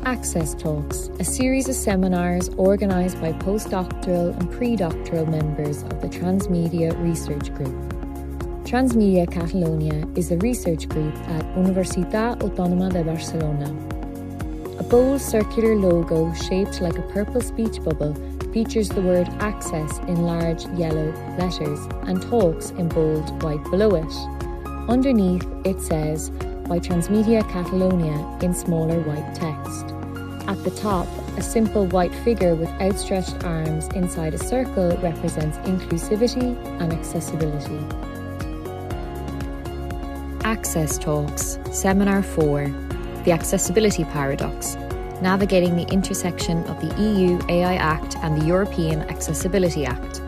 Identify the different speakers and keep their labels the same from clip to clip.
Speaker 1: AccessTalks, a series of seminars organised by postdoctoral and pre-doctoral members of the Transmedia Research Group. Transmedia Catalonia is a research group at Universitat Autònoma de Barcelona. A bold circular logo shaped like a purple speech bubble features the word access in large yellow letters and talks in bold white below it. Underneath it says, by Transmedia Catalonia in smaller white text. At the top, a simple white figure with outstretched arms inside a circle represents inclusivity and accessibility. AccessTalks, Seminar 4, The Accessibility Paradox, Navigating the Intersection of the EU AI Act and the European Accessibility Act.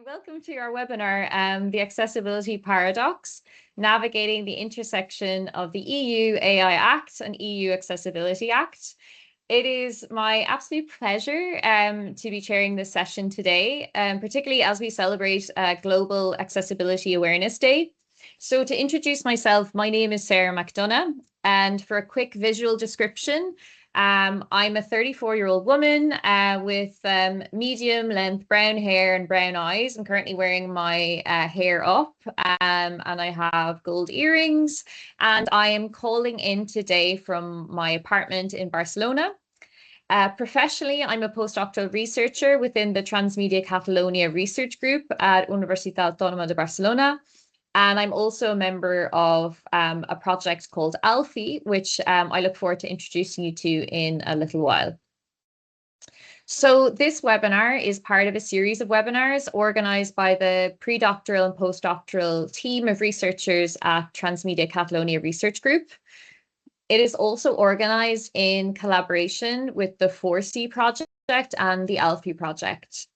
Speaker 1: Welcome to our webinar, The Accessibility Paradox, Navigating the Intersection of the EU AI Act and EU Accessibility Act. It is my absolute pleasure to be chairing this session today, particularly as we celebrate Global Accessibility Awareness Day. So to introduce myself, my name is Sarah McDonough, and for a quick visual description, I'm a 34-year-old woman with medium length brown hair and brown eyes. I'm currently wearing my hair up and I have gold earrings, and I am calling in today from my apartment in Barcelona. Professionally, I'm a postdoctoral researcher within the Transmedia Catalonia research group at Universitat Autònoma de Barcelona. And I'm also a member of a project called ALFI, which I look forward to introducing you to in a little while. So this webinar is part of a series of webinars organized by the pre-doctoral and postdoctoral team of researchers at Transmedia Catalonia Research Group. It is also organized in collaboration with the 4C project and the ALFI project.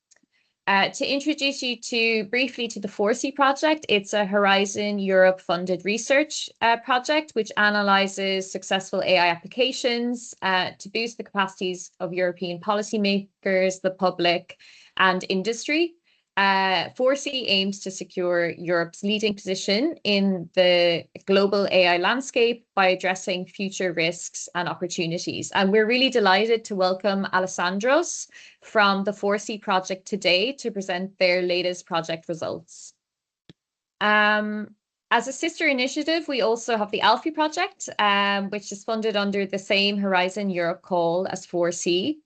Speaker 1: To introduce you briefly to the 4C project, it's a Horizon Europe funded research project which analyzes successful AI applications to boost the capacities of European policymakers, the public, and industry. 4C aims to secure Europe's leading position in the global AI landscape by addressing future risks and opportunities. And we're really delighted to welcome Alessandros from the 4C project today to present their latest project results. As a sister initiative, we also have the ALFI project, which is funded under the same Horizon Europe call as 4C.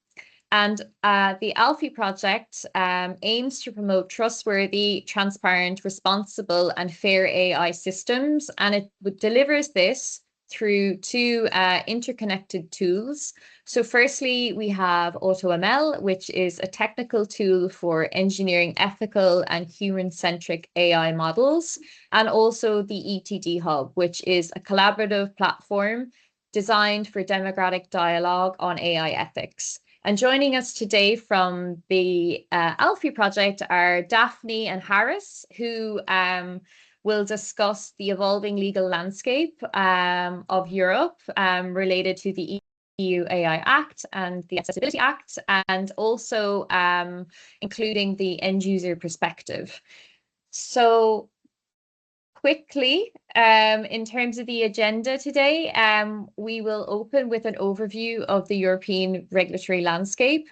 Speaker 1: And the ALFI project aims to promote trustworthy, transparent, responsible, and fair AI systems. And it delivers this through two interconnected tools. So firstly, we have AutoML, which is a technical tool for engineering ethical and human-centric AI models, and also the ETD Hub, which is a collaborative platform designed for democratic dialogue on AI ethics. And joining us today from the ALFI project are Daphne and Harris, who will discuss the evolving legal landscape of Europe related to the EU AI Act and the Accessibility Act, and also including the end user perspective. So quickly, in terms of the agenda today, we will open with an overview of the European regulatory landscape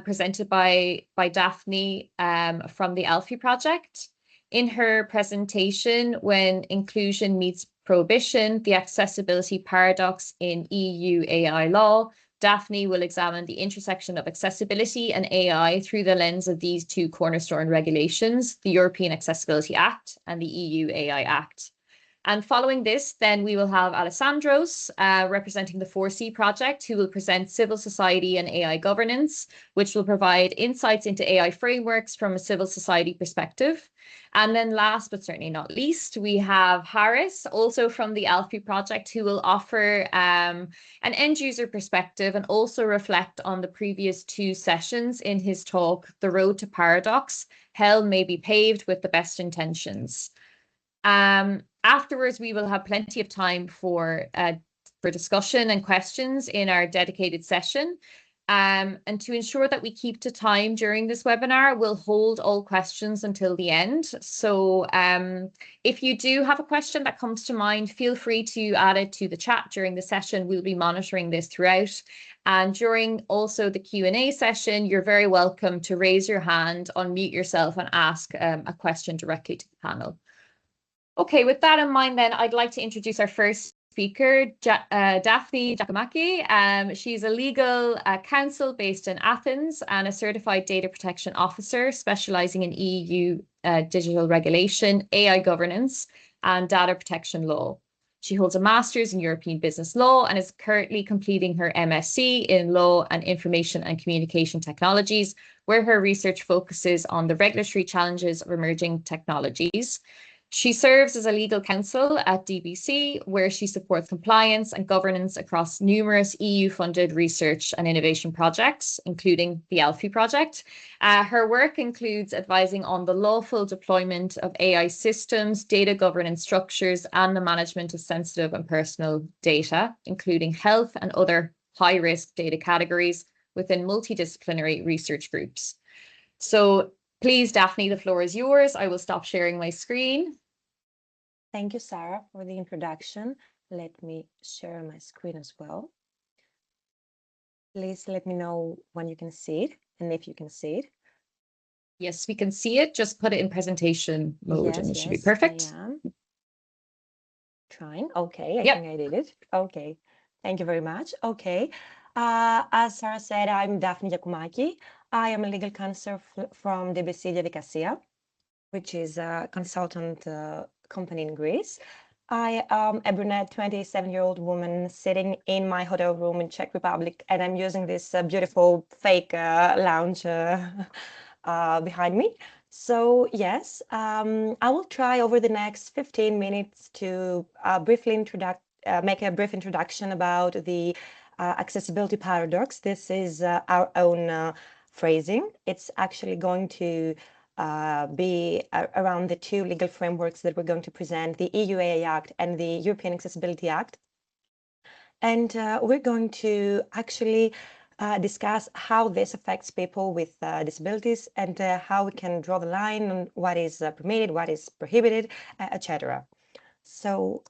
Speaker 1: presented by Daphne from the ALFI project. In her presentation, When Inclusion Meets Prohibition, the Accessibility Paradox in EU AI Law, Daphne will examine the intersection of accessibility and AI through the lens of these two cornerstone regulations, the European Accessibility Act and the EU AI Act. And following this, then we will have Alessandros representing the 4C project, who will present civil society and AI governance, which will provide insights into AI frameworks from a civil society perspective. And then last but certainly not least, we have Harris, also from the ALFI project, who will offer an end user perspective and also reflect on the previous two sessions in his talk, The Road to Paradox, Hell May Be Paved with the Best Intentions. Afterwards, we will have plenty of time for discussion and questions in our dedicated session. And to ensure that we keep to time during this webinar, we'll hold all questions until the end. So if you do have a question that comes to mind, feel free to add it to the chat during the session. We'll be monitoring this throughout. And during also the Q&A session, you're very welcome to raise your hand, unmute yourself and ask a question directly to the panel. Okay, with that in mind, then I'd like to introduce our first speaker, Daphne Giacomacchi. She's a legal counsel based in Athens and a certified data protection officer specializing in EU digital regulation, AI governance, and data protection law. She holds a master's in European business law and is currently completing her MSc in law and information and communication technologies, where her research focuses on the regulatory challenges of emerging technologies. She serves as a legal counsel at DBC, where she supports compliance and governance across numerous EU-funded research and innovation projects, including the ALFI project. Her work includes advising on the lawful deployment of AI systems, data governance structures, and the management of sensitive and personal data, including health and other high-risk data categories within multidisciplinary research groups. So please, Daphne, the floor is yours. I will stop sharing my screen.
Speaker 2: Thank you, Sarah, for the introduction. Let me share my screen as well. Please let me know when you can see it and if you can see it.
Speaker 1: Yes, we can see it. Just put it in presentation mode and it should be perfect.
Speaker 2: I am trying. Okay, I think I did it. Okay, thank you very much. Okay, as Sarah said, I'm Daphne Giacomacchi. I am a legal counsel from DBC Diadikasia, which is a consultant company in Greece. I am a brunette 27-year-old woman sitting in my hotel room in Czech Republic, and I'm using this beautiful fake lounge behind me. So yes, I will try over the next 15 minutes to briefly make a brief introduction about the accessibility paradox. This is our own phrasing. It's actually going to be around the two legal frameworks that we're going to present, the EU AI Act and the European Accessibility Act. And we're going to actually discuss how this affects people with disabilities and how we can draw the line on what is permitted, what is prohibited, etc. So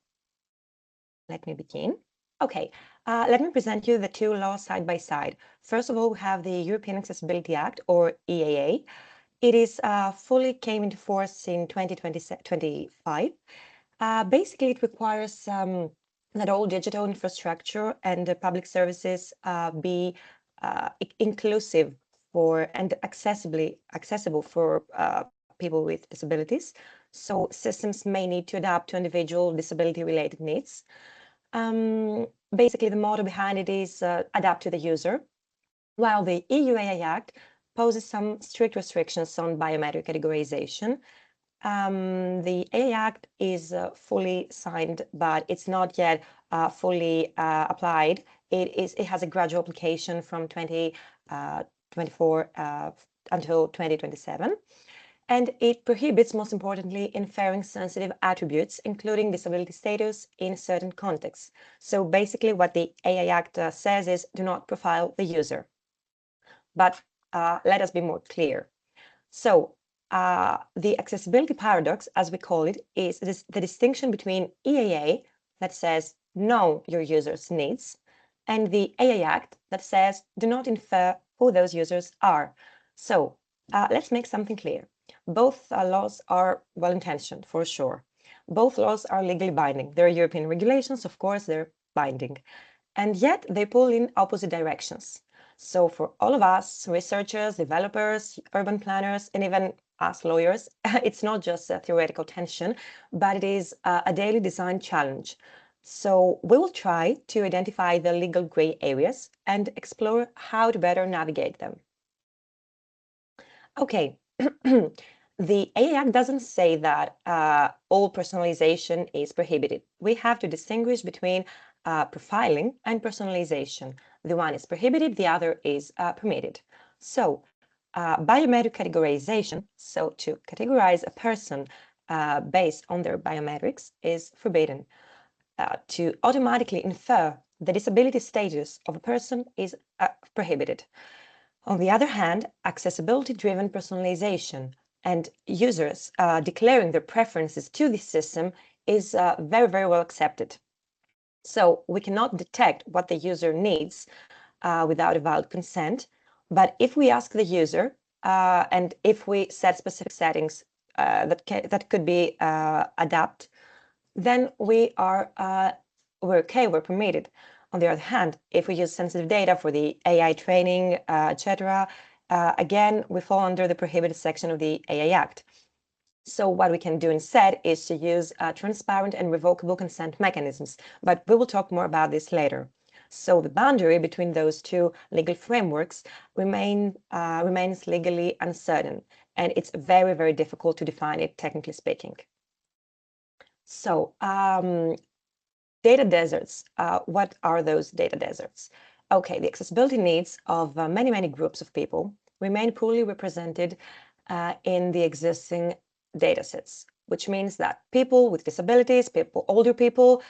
Speaker 2: let me begin. Okay, let me present you the two laws side by side. First of all, we have the European Accessibility Act, or EAA. It is fully came into force in 2025. Basically, it requires that all digital infrastructure and public services be inclusive for and accessible for people with disabilities. So systems may need to adapt to individual disability-related needs. Basically, the motto behind it is adapt to the user, while the EU AI Act poses some strict restrictions on biometric categorization. The AI Act is fully signed, but it's not yet fully applied. It has a gradual application from 2024 until 2027. And it prohibits, most importantly, inferring sensitive attributes, including disability status, in certain contexts. So basically what the AI Act says is do not profile the user. But let us be more clear. So the accessibility paradox, as we call it, is the distinction between EAA that says know your user's needs and the AI Act that says do not infer who those users are. So let's make something clear. Both laws are well-intentioned, for sure. Both laws are legally binding. They're European regulations, of course, they're binding. And yet they pull in opposite directions. So for all of us, researchers, developers, urban planners, and even us lawyers, it's not just a theoretical tension, but it is a daily design challenge. So we will try to identify the legal gray areas and explore how to better navigate them. Okay, the AI Act doesn't say that all personalization is prohibited. We have to distinguish between profiling and personalization. The one is prohibited, the other is permitted. So biometric categorization, so to categorize a person based on their biometrics, is forbidden. To automatically infer the disability status of a person is prohibited. On the other hand, accessibility-driven personalization and users declaring their preferences to this system is very, very well accepted. So we cannot detect what the user needs without a valid consent. But if we ask the user and if we set specific settings that could be adapted, then we're okay, we're permitted. On the other hand, if we use sensitive data for the AI training, etc., again, we fall under the prohibited section of the AI Act. So what we can do instead is to use transparent and revocable consent mechanisms, but we will talk more about this later. So the boundary between those two legal frameworks remains legally uncertain, and it's very, very difficult to define it, technically speaking. So data deserts, what are those data deserts? Okay, the accessibility needs of many, many groups of people remain poorly represented in the existing datasets, which means that people with disabilities, older people,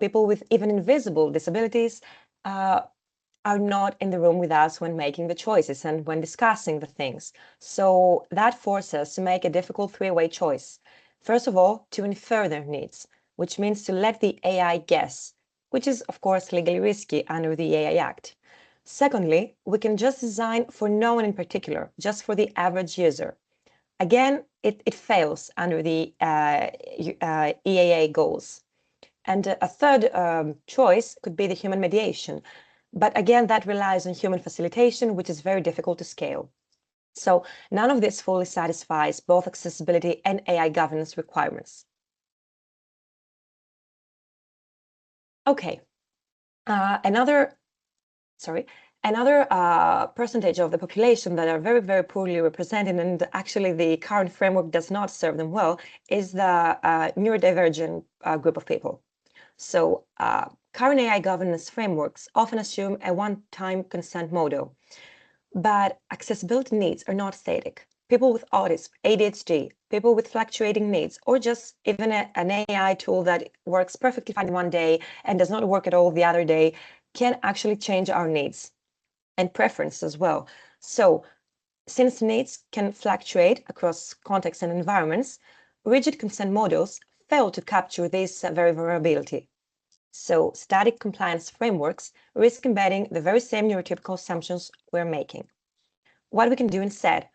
Speaker 2: people with even invisible disabilities are not in the room with us when making the choices and when discussing the things. So that forces us to make a difficult three-way choice. First of all, to infer their needs, which means to let the AI guess, which is, of course, legally risky under the AI Act. Secondly, we can just design for no one in particular, just for the average user. Again, it fails under the EAA goals. And a third choice could be the human mediation. But again, that relies on human facilitation, which is very difficult to scale. So none of this fully satisfies both accessibility and AI governance requirements. Okay, another percentage of the population that are very, very poorly represented, and actually the current framework does not serve them well, is the neurodivergent group of people. So current AI governance frameworks often assume a one-time consent model, but accessibility needs are not static. People with autism, ADHD, people with fluctuating needs, or just even an AI tool that works perfectly fine one day and does not work at all the other day can actually change our needs and preferences as well. So since needs can fluctuate across contexts and environments, rigid consent models fail to capture this very vulnerability. So static compliance frameworks risk embedding the very same neurotypical assumptions we're making. What we can do instead,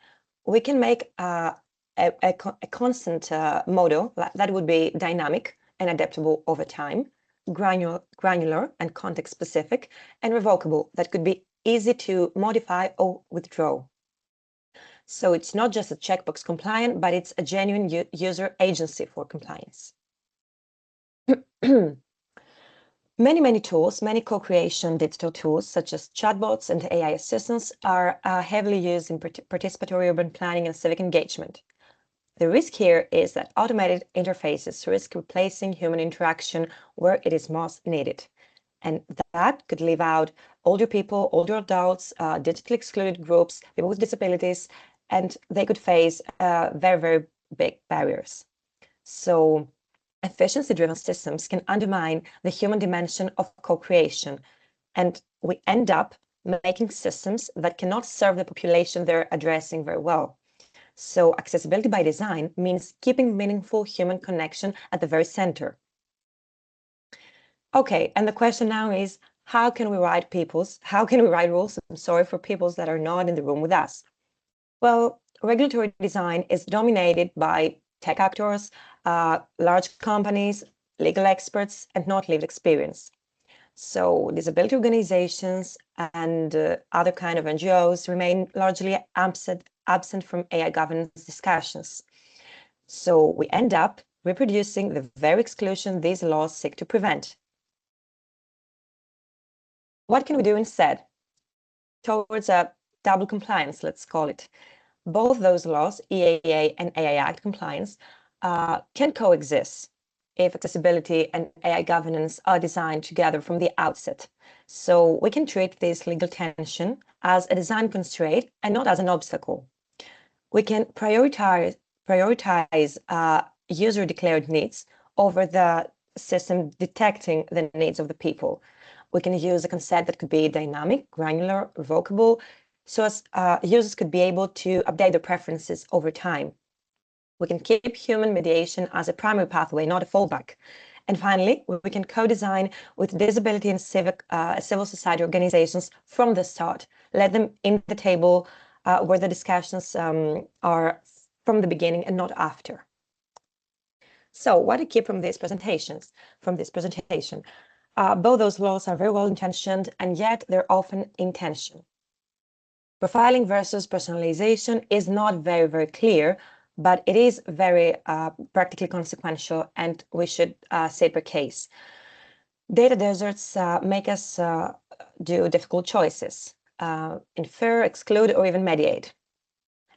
Speaker 2: we can make a constant model that would be dynamic and adaptable over time, granular and context specific, and revocable that could be easy to modify or withdraw. So it's not just a checkbox compliant, but it's a genuine user agency for compliance. Many tools, many co-creation digital tools, such as chatbots and AI assistants, are heavily used in participatory urban planning and civic engagement. The risk here is that automated interfaces risk replacing human interaction where it is most needed. And that could leave out older people, older adults, digitally excluded groups, people with disabilities, and they could face very, very big barriers. So efficiency-driven systems can undermine the human dimension of co-creation, and we end up making systems that cannot serve the population they're addressing very well. So accessibility by design means keeping meaningful human connection at the very center. Okay, and the question now is, how can we write rules, for peoples that are not in the room with us? Well, regulatory design is dominated by tech actors, large companies, legal experts, and not lived experience. So disability organizations and other kind of NGOs remain largely absent from AI governance discussions. So we end up reproducing the very exclusion these laws seek to prevent. What can we do instead? Towards a double compliance, let's call it. Both those laws, EAA and AI Act compliance, can coexist if accessibility and AI governance are designed together from the outset. So we can treat this legal tension as a design constraint and not as an obstacle. We can prioritize user-declared needs over the system detecting the needs of the people. We can use a consent that could be dynamic, granular, revocable, so as users could be able to update their preferences over time. We can keep human mediation as a primary pathway, not a fallback. And finally, we can co-design with disability and civil society organizations from the start. Let them in the table where the discussions are from the beginning and not after. So what to keep from these presentations? Both those laws are very well intentioned, and yet they're often in tension. Profiling versus personalization is not very, very clear, but it is very practically consequential, and we should say per case. Data deserts make us do difficult choices, infer, exclude, or even mediate.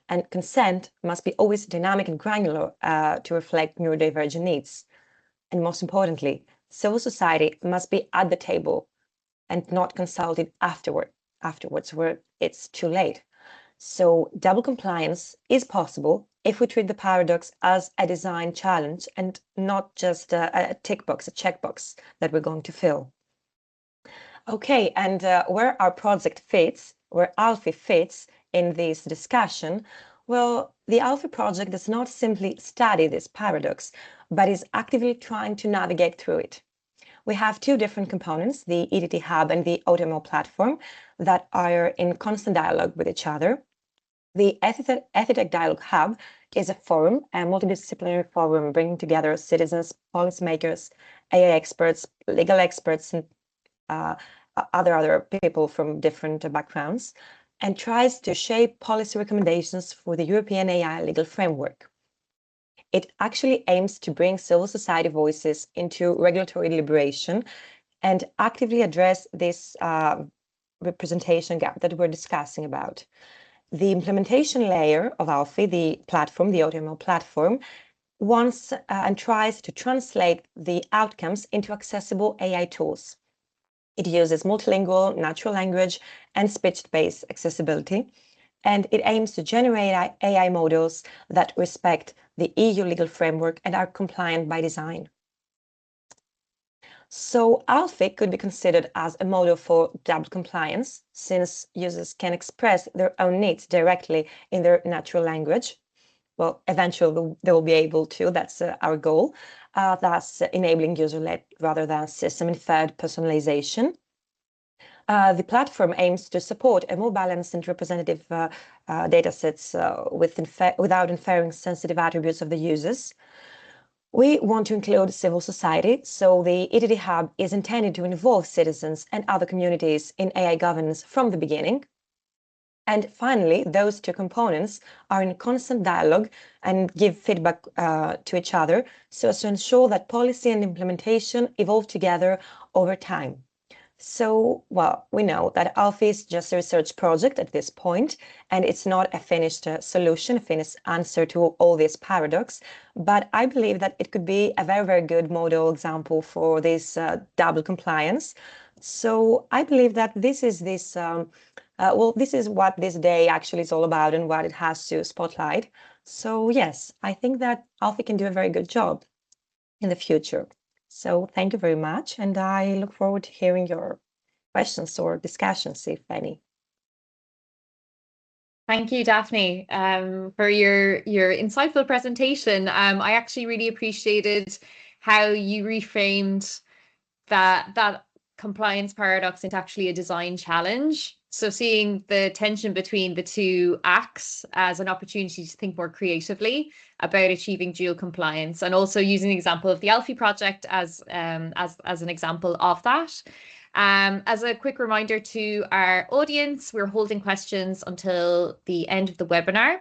Speaker 2: And consent must be always dynamic and granular to reflect neurodivergent needs. And most importantly, civil society must be at the table and not consulted afterwards where it's too late. So double compliance is possible if we treat the paradox as a design challenge and not just a tick box, a checkbox that we're going to fill. Okay, and where our project fits, where ALFI fits in this discussion, well, the ALFI project does not simply study this paradox, but is actively trying to navigate through it. We have two different components, the EDT Hub and the AutoML platform, that are in constant dialogue with each other. The Ethitech Dialogue Hub is a forum, a multidisciplinary forum bringing together citizens, policymakers, AI experts, legal experts, and other people from different backgrounds, and tries to shape policy recommendations for the European AI legal framework. It actually aims to bring civil society voices into regulatory deliberation and actively address this representation gap that we're discussing about. The implementation layer of ALFI, the platform, the AutoML platform, wants and tries to translate the outcomes into accessible AI tools. It uses multilingual, natural language, and speech-based accessibility, and it aims to generate AI models that respect the EU legal framework and are compliant by design. So ALFI could be considered as a model for double compliance, since users can express their own needs directly in their natural language. Well, eventually they will be able to, that's our goal, thus enabling user-led rather than system-inferred personalization. The platform aims to support a more balanced and representative data sets without inferring sensitive attributes of the users. We want to include civil society, so the EDT Hub is intended to involve citizens and other communities in AI governance from the beginning. And finally, those two components are in constant dialogue and give feedback to each other so as to ensure that policy and implementation evolve together over time. So, well, we know that ALFI is just a research project at this point, and it's not a finished solution, a finished answer to all this paradox, but I believe that it could be a very, very good model example for this double compliance. So I believe that this is this is what this day actually is all about and what it has to spotlight. So yes, I think that ALFI can do a very good job in the future. So thank you very much, and I look forward to hearing your questions or discussions, if any.
Speaker 1: Thank you, Daphne, for your insightful presentation. I actually really appreciated how you reframed that compliance paradox into actually a design challenge. So seeing the tension between the two acts as an opportunity to think more creatively about achieving dual compliance, and also using the example of the ALFI project as an example of that. As a quick reminder to our audience, we're holding questions until the end of the webinar.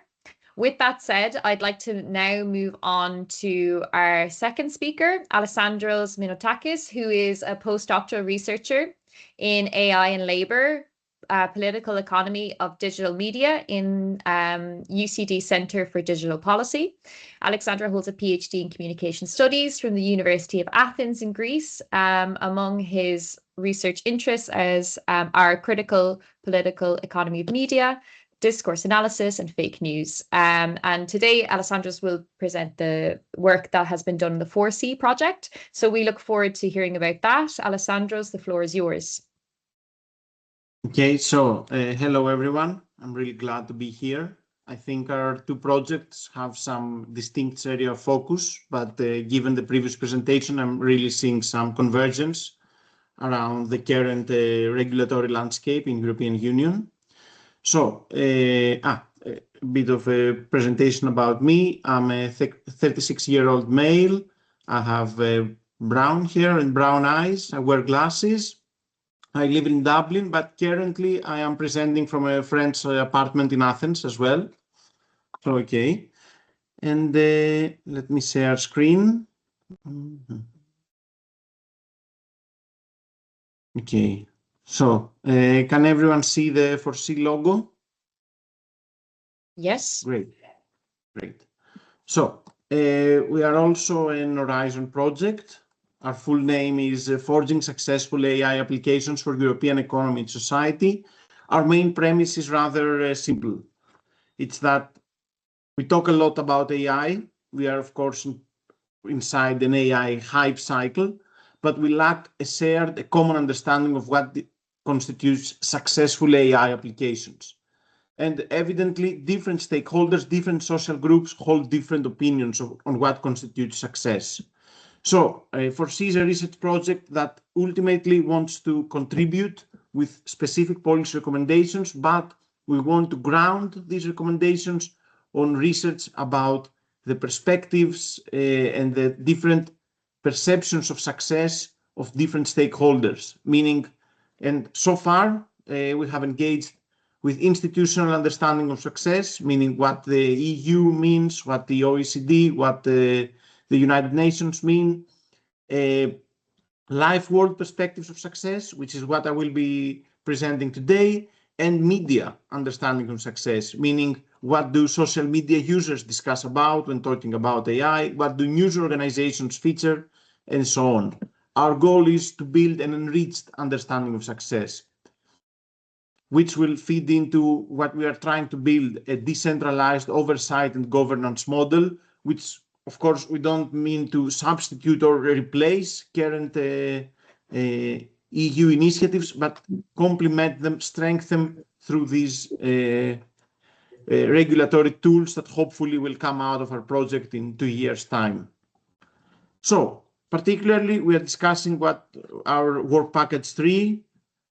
Speaker 1: With that said, I'd like to now move on to our second speaker, Alessandros Minotakis, who is a postdoctoral researcher in AI and Labour, Political Economy of Digital Media in UCD Centre for Digital Policy. Alexandra holds a PhD in Communication Studies from the University of Athens in Greece. Among his research interests are critical political economy of media, discourse analysis, and fake news. And today, Alessandros will present the work that has been done in the 4C project. So we look forward to hearing about that. Alessandros, the floor is yours.
Speaker 3: Okay, so hello everyone. I'm really glad to be here. I think our two projects have some distinct area of focus, but given the previous presentation, I'm really seeing some convergence around the current regulatory landscape in European Union. So, a bit of a presentation about me. I'm a 36-year-old male. I have brown hair and brown eyes. I wear glasses. I live in Dublin, but currently I am presenting from a friend's apartment in Athens as well. So, okay. And let me share screen. Okay. So, can everyone see the 4C logo?
Speaker 1: Yes.
Speaker 3: Great. Great. So, we are also an Horizon project. Our full name is Forging Successful AI Applications for European Economy and Society. Our main premise is rather simple. It's that we talk a lot about AI. We are, of course, inside an AI hype cycle, but we lack a common understanding of what constitutes successful AI applications. And evidently, different stakeholders, different social groups hold different opinions on what constitutes success. So, 4C is a research project that ultimately wants to contribute with specific policy recommendations, but we want to ground these recommendations on research about the perspectives and the different perceptions of success of different stakeholders, meaning, and so far we have engaged with institutional understanding of success, meaning what the EU means, what the OECD, what the United Nations mean, life world perspectives of success, which is what I will be presenting today, and media understanding of success, meaning what do social media users discuss about when talking about AI, what do news organizations feature, and so on. Our goal is to build an enriched understanding of success, which will feed into what we are trying to build, a decentralized oversight and governance model, which, of course, we don't mean to substitute or replace current EU initiatives, but complement them, strengthen them through these regulatory tools that hopefully will come out of our project in 2 years' time. So, particularly, we are discussing what our work package 3,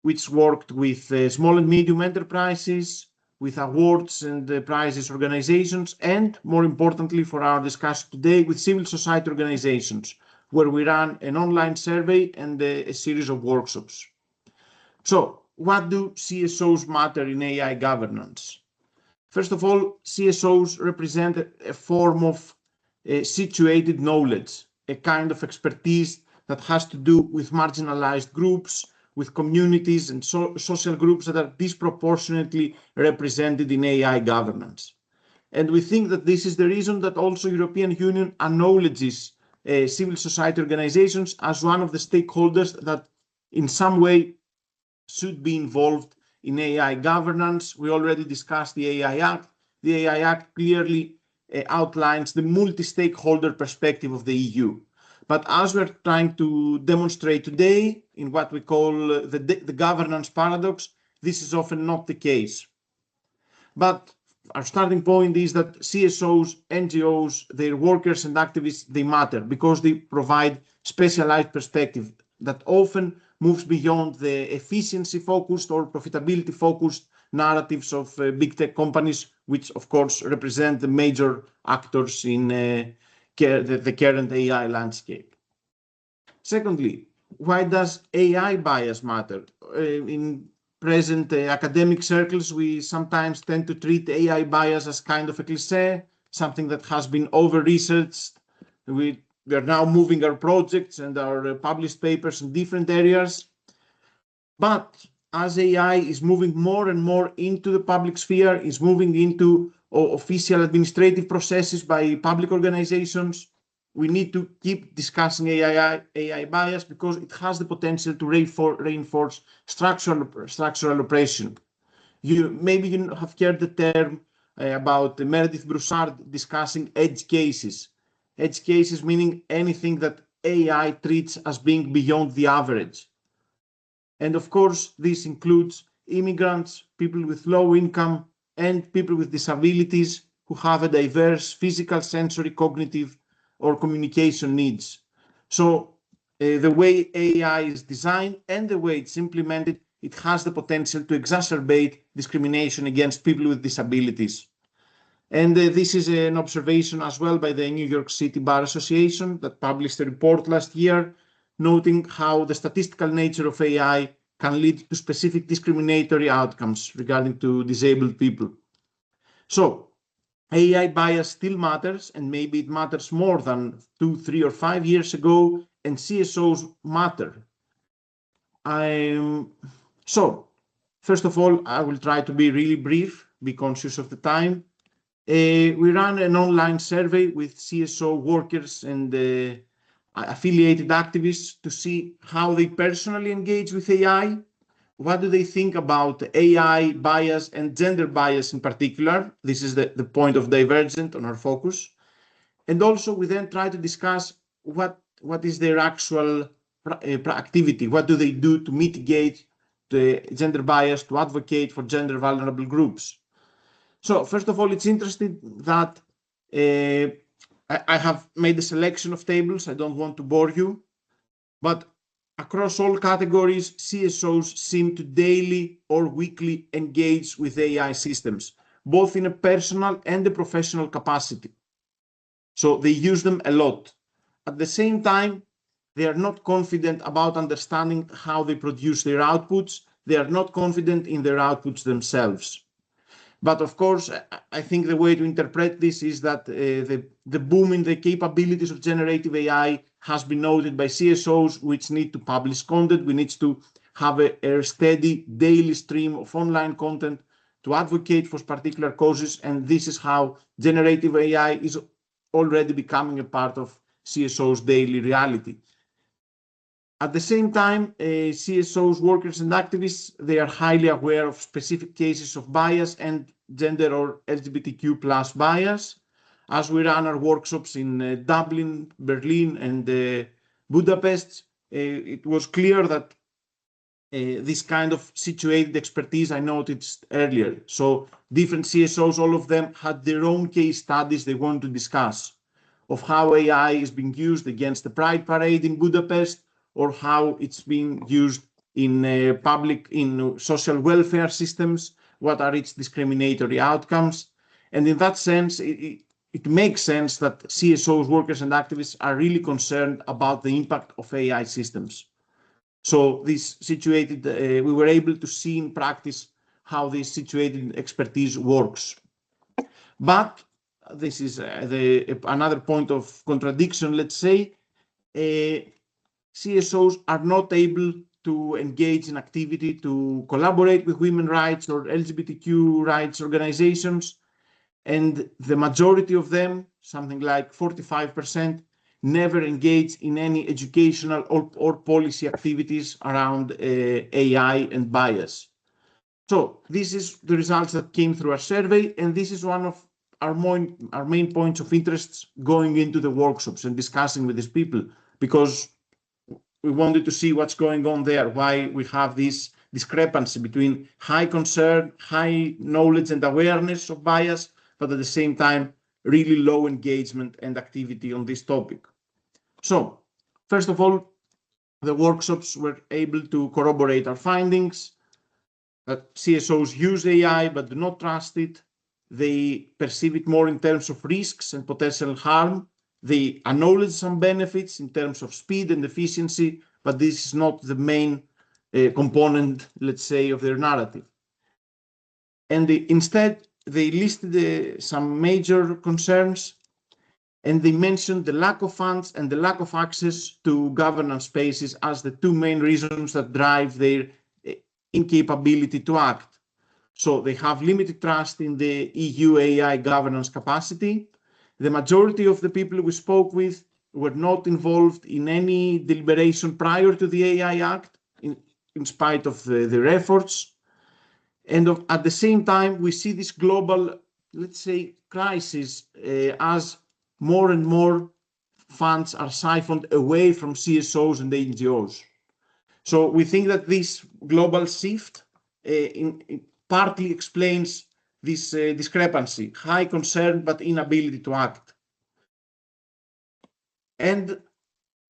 Speaker 3: which worked with small and medium enterprises, with awards and prizes organizations, and more importantly for our discussion today, with civil society organizations, where we ran an online survey and a series of workshops. So, what do CSOs matter in AI governance? First of all, CSOs represent a form of situated knowledge, a kind of expertise that has to do with marginalized groups, with communities and social groups that are disproportionately represented in AI governance. And we think that this is the reason that also European Union acknowledges civil society organizations as one of the stakeholders that in some way should be involved in AI governance. We already discussed the AI Act. The AI Act clearly outlines the multi-stakeholder perspective of the EU. But as we're trying to demonstrate today in what we call the governance paradox, this is often not the case. But our starting point is that CSOs, NGOs, their workers and activists, they matter because they provide specialized perspective that often moves beyond the efficiency-focused or profitability-focused narratives of big tech companies, which of course represent the major actors in the current AI landscape. Secondly, why does AI bias matter? In present academic circles, we sometimes tend to treat AI bias as kind of a cliché, something that has been over-researched. We are now moving our projects and our published papers in different areas. But as AI is moving more and more into the public sphere, is moving into official administrative processes by public organizations, we need to keep discussing AI bias because it has the potential to reinforce structural oppression. Maybe you have heard the term about Meredith Broussard discussing edge cases. Edge cases meaning anything that AI treats as being beyond the average. And of course, this includes immigrants, people with low income, and people with disabilities who have a diverse physical, sensory, cognitive, or communication needs. So the way AI is designed and the way it's implemented, it has the potential to exacerbate discrimination against people with disabilities. And this is an observation as well by the New York City Bar Association that published a report last year, noting how the statistical nature of AI can lead to specific discriminatory outcomes regarding to disabled people. So AI bias still matters, and maybe it matters more than 2, 3, or 5 years ago, and CSOs matter. So first of all, I will try to be really brief, be conscious of the time. We ran an online survey with CSO workers and affiliated activists to see how they personally engage with AI. What do they think about AI bias and gender bias in particular? This is the point of divergent on our focus. And also we then try to discuss what is their actual activity. What do they do to mitigate the gender bias, to advocate for gender vulnerable groups? So first of all, it's interesting that I have made a selection of tables. I don't want to bore you, but across all categories, CSOs seem to daily or weekly engage with AI systems, both in a personal and a professional capacity. So they use them a lot. At the same time, they are not confident about understanding how they produce their outputs. They are not confident in their outputs themselves. But of course, I think the way to interpret this is that the boom in the capabilities of generative AI has been noted by CSOs, which need to publish content. We need to have a steady daily stream of online content to advocate for particular causes. And this is how generative AI is already becoming a part of CSOs' daily reality. At the same time, CSOs, workers, and activists, they are highly aware of specific cases of bias and gender or LGBTQ plus bias. As we ran our workshops in Dublin, Berlin, and Budapest, it was clear that this kind of situated expertise I noticed earlier. So different CSOs, all of them had their own case studies they want to discuss of how AI is being used against the Pride Parade in Budapest, or how it's being used in social welfare systems, what are its discriminatory outcomes. And in that sense, it makes sense that CSOs, workers, and activists are really concerned about the impact of AI systems. So this situated, we were able to see in practice how this situated expertise works. But this is another point of contradiction, let's say. CSOs are not able to engage in activity to collaborate with women's rights or LGBTQ rights organizations. And the majority of them, something like 45%, never engage in any educational or policy activities around AI and bias. So this is the results that came through our survey, and this is one of our main points of interest going into the workshops and discussing with these people, because we wanted to see what's going on there, why we have this discrepancy between high concern, high knowledge and awareness of bias, but at the same time, really low engagement and activity on this topic. So, first of all, the workshops were able to corroborate our findings, that CSOs use AI but do not trust it. They perceive it more in terms of risks and potential harm. They acknowledge some benefits in terms of speed and efficiency, but this is not the main component, let's say, of their narrative. And instead, they listed some major concerns, and they mentioned the lack of funds and the lack of access to governance spaces as the two main reasons that drive their incapability to act. So they have limited trust in the EU AI governance capacity. The majority of the people we spoke with were not involved in any deliberation prior to the AI Act, in spite of their efforts. And at the same time, we see this global, let's say, crisis as more and more funds are siphoned away from CSOs and NGOs. So we think that this global shift partly explains this discrepancy, high concern but inability to act. And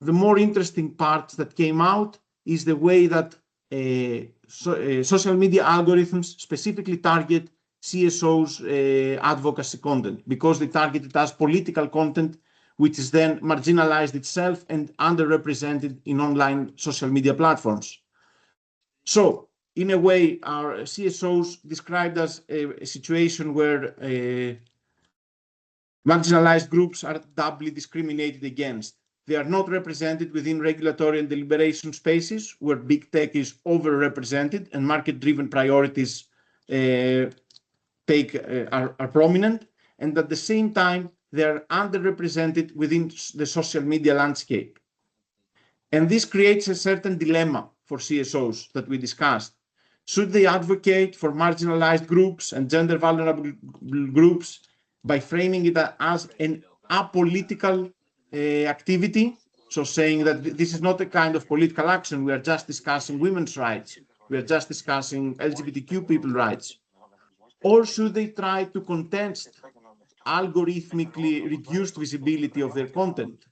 Speaker 3: the more interesting part that came out is the way that social media algorithms specifically target CSOs' advocacy content, because they target it as political content, which is then marginalized itself and underrepresented in online social media platforms. So, in a way, our CSOs described as a situation where marginalized groups are doubly discriminated against. They are not represented within regulatory and deliberation spaces where big tech is overrepresented and market-driven priorities are prominent, and at the same time, they are underrepresented within the social media landscape. And this creates a certain dilemma for CSOs that we discussed. Should they advocate for marginalized groups and gender vulnerable groups by framing it as an apolitical activity? So saying that this is not a kind of political action, we are just discussing women's rights, we are just discussing LGBTQ people rights. Or should they try to contest algorithmically reduced visibility of their content?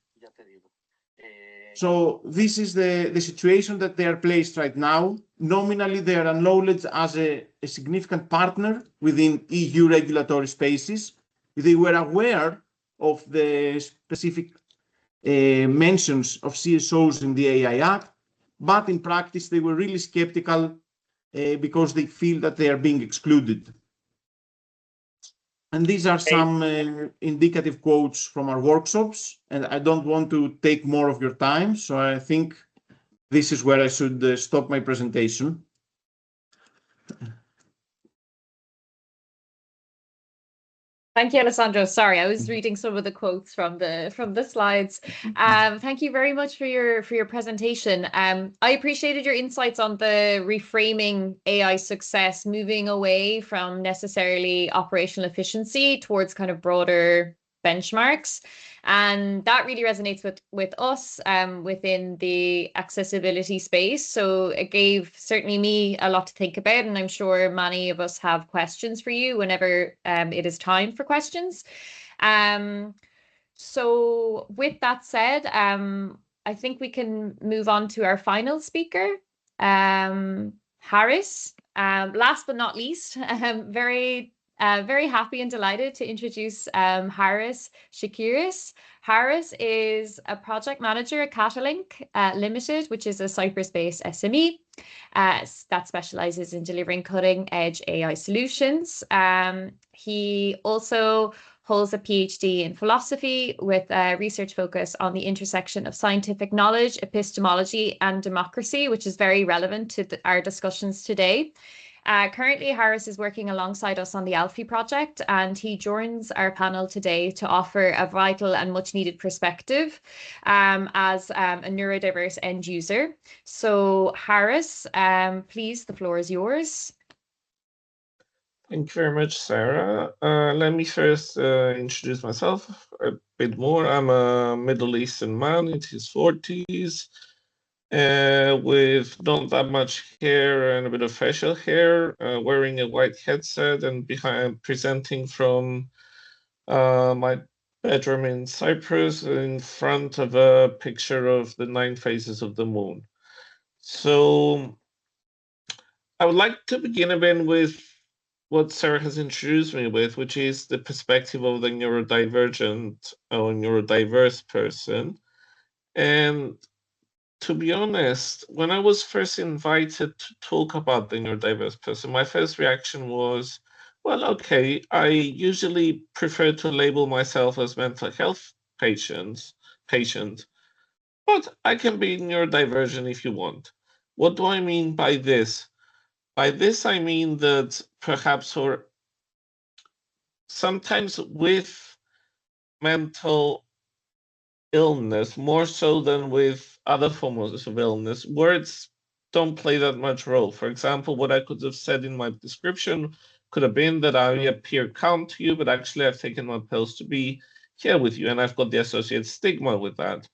Speaker 3: So this is the situation that they are placed right now. Nominally, they are acknowledged as a significant partner within EU regulatory spaces. They were aware of the specific mentions of CSOs in the AI Act, but in practice, they were really skeptical because they feel that they are being excluded. And these are some indicative quotes from our workshops, and I don't want to take more of your time, so I think this is where I should stop my presentation.
Speaker 1: Thank you, Alessandro. Sorry, I was reading some of the quotes from the slides. Thank you very much for your presentation. I appreciated your insights on the reframing AI success, moving away from necessarily operational efficiency towards kind of broader benchmarks. And that really resonates with us within the accessibility space. So it gave certainly me a lot to think about, and I'm sure many of us have questions for you whenever it is time for questions. So with that said, I think we can move on to our final speaker, Haris. Last but not least, very happy and delighted to introduce Haris Shakiris. Haris is a project manager at Catalink Limited, which is a Cyprus-based SME that specializes in delivering cutting-edge AI solutions. He also holds a PhD in philosophy with a research focus on the intersection of scientific knowledge, epistemology, and democracy, which is very relevant to our discussions today. Currently, Haris is working alongside us on the Alfie project, and he joins our panel today to offer a vital and much needed perspective as a neurodiverse end user. So Haris, please, the floor is yours.
Speaker 4: Thank you very much, Sarah. Let me first introduce myself a bit more. I'm a Middle Eastern man in his 40s. With not that much hair and a bit of facial hair, wearing a white headset and presenting from my bedroom in Cyprus in front of a picture of the 9 phases of the moon. So I would like to begin again with what Sarah has introduced me with, which is the perspective of the neurodivergent or neurodiverse person. And to be honest, when I was first invited to talk about the neurodiverse person, my first reaction was, well, okay, I usually prefer to label myself as mental health patient, but I can be neurodivergent if you want. What do I mean by this? By this, I mean that perhaps or sometimes with mental illness, more so than with other forms of illness, words don't play that much role. For example, what I could have said in my description could have been that I appear calm to you, but actually I've taken my pills to be here with you, and I've got the associated stigma with that.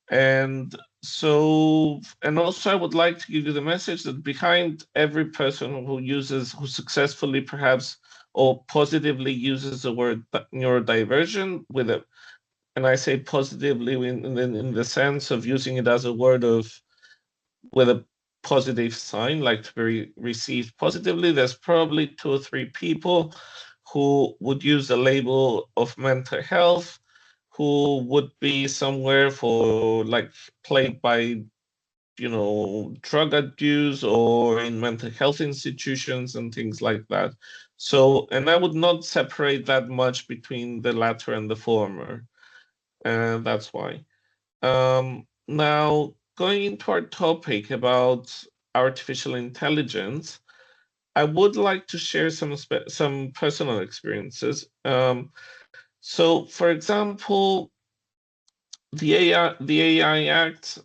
Speaker 4: And so, and also I would like to give you the message that behind every person who successfully perhaps or positively uses the word neurodivergent with it, and I say positively in the sense of using it as a word with a positive sign, like to be received positively, there's probably 2 or 3 people who would use the label of mental health, who would be somewhere for like plagued by, drug abuse or in mental health institutions and things like that. So, and I would not separate that much between the latter and the former. And that's why. Now, going into our topic about artificial intelligence, I would like to share some personal experiences. So, for example, the AI Act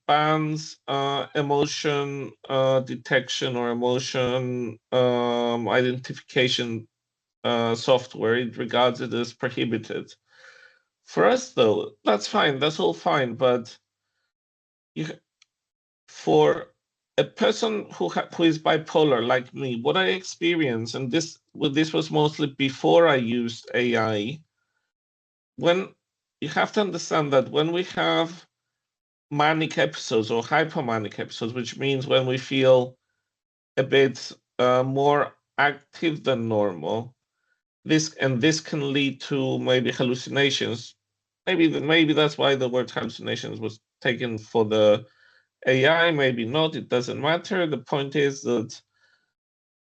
Speaker 4: bans emotion detection or emotion identification software. It regards it as prohibited. For us, though, that's fine. That's all fine. But for a person who is bipolar like me, what I experienced, and this was mostly before I used AI, when you have to understand that when we have manic episodes or hypomanic episodes, which means when we feel a bit more active than normal, this can lead to maybe hallucinations. Maybe that's why the word hallucinations was taken for the AI, maybe not, it doesn't matter. The point is that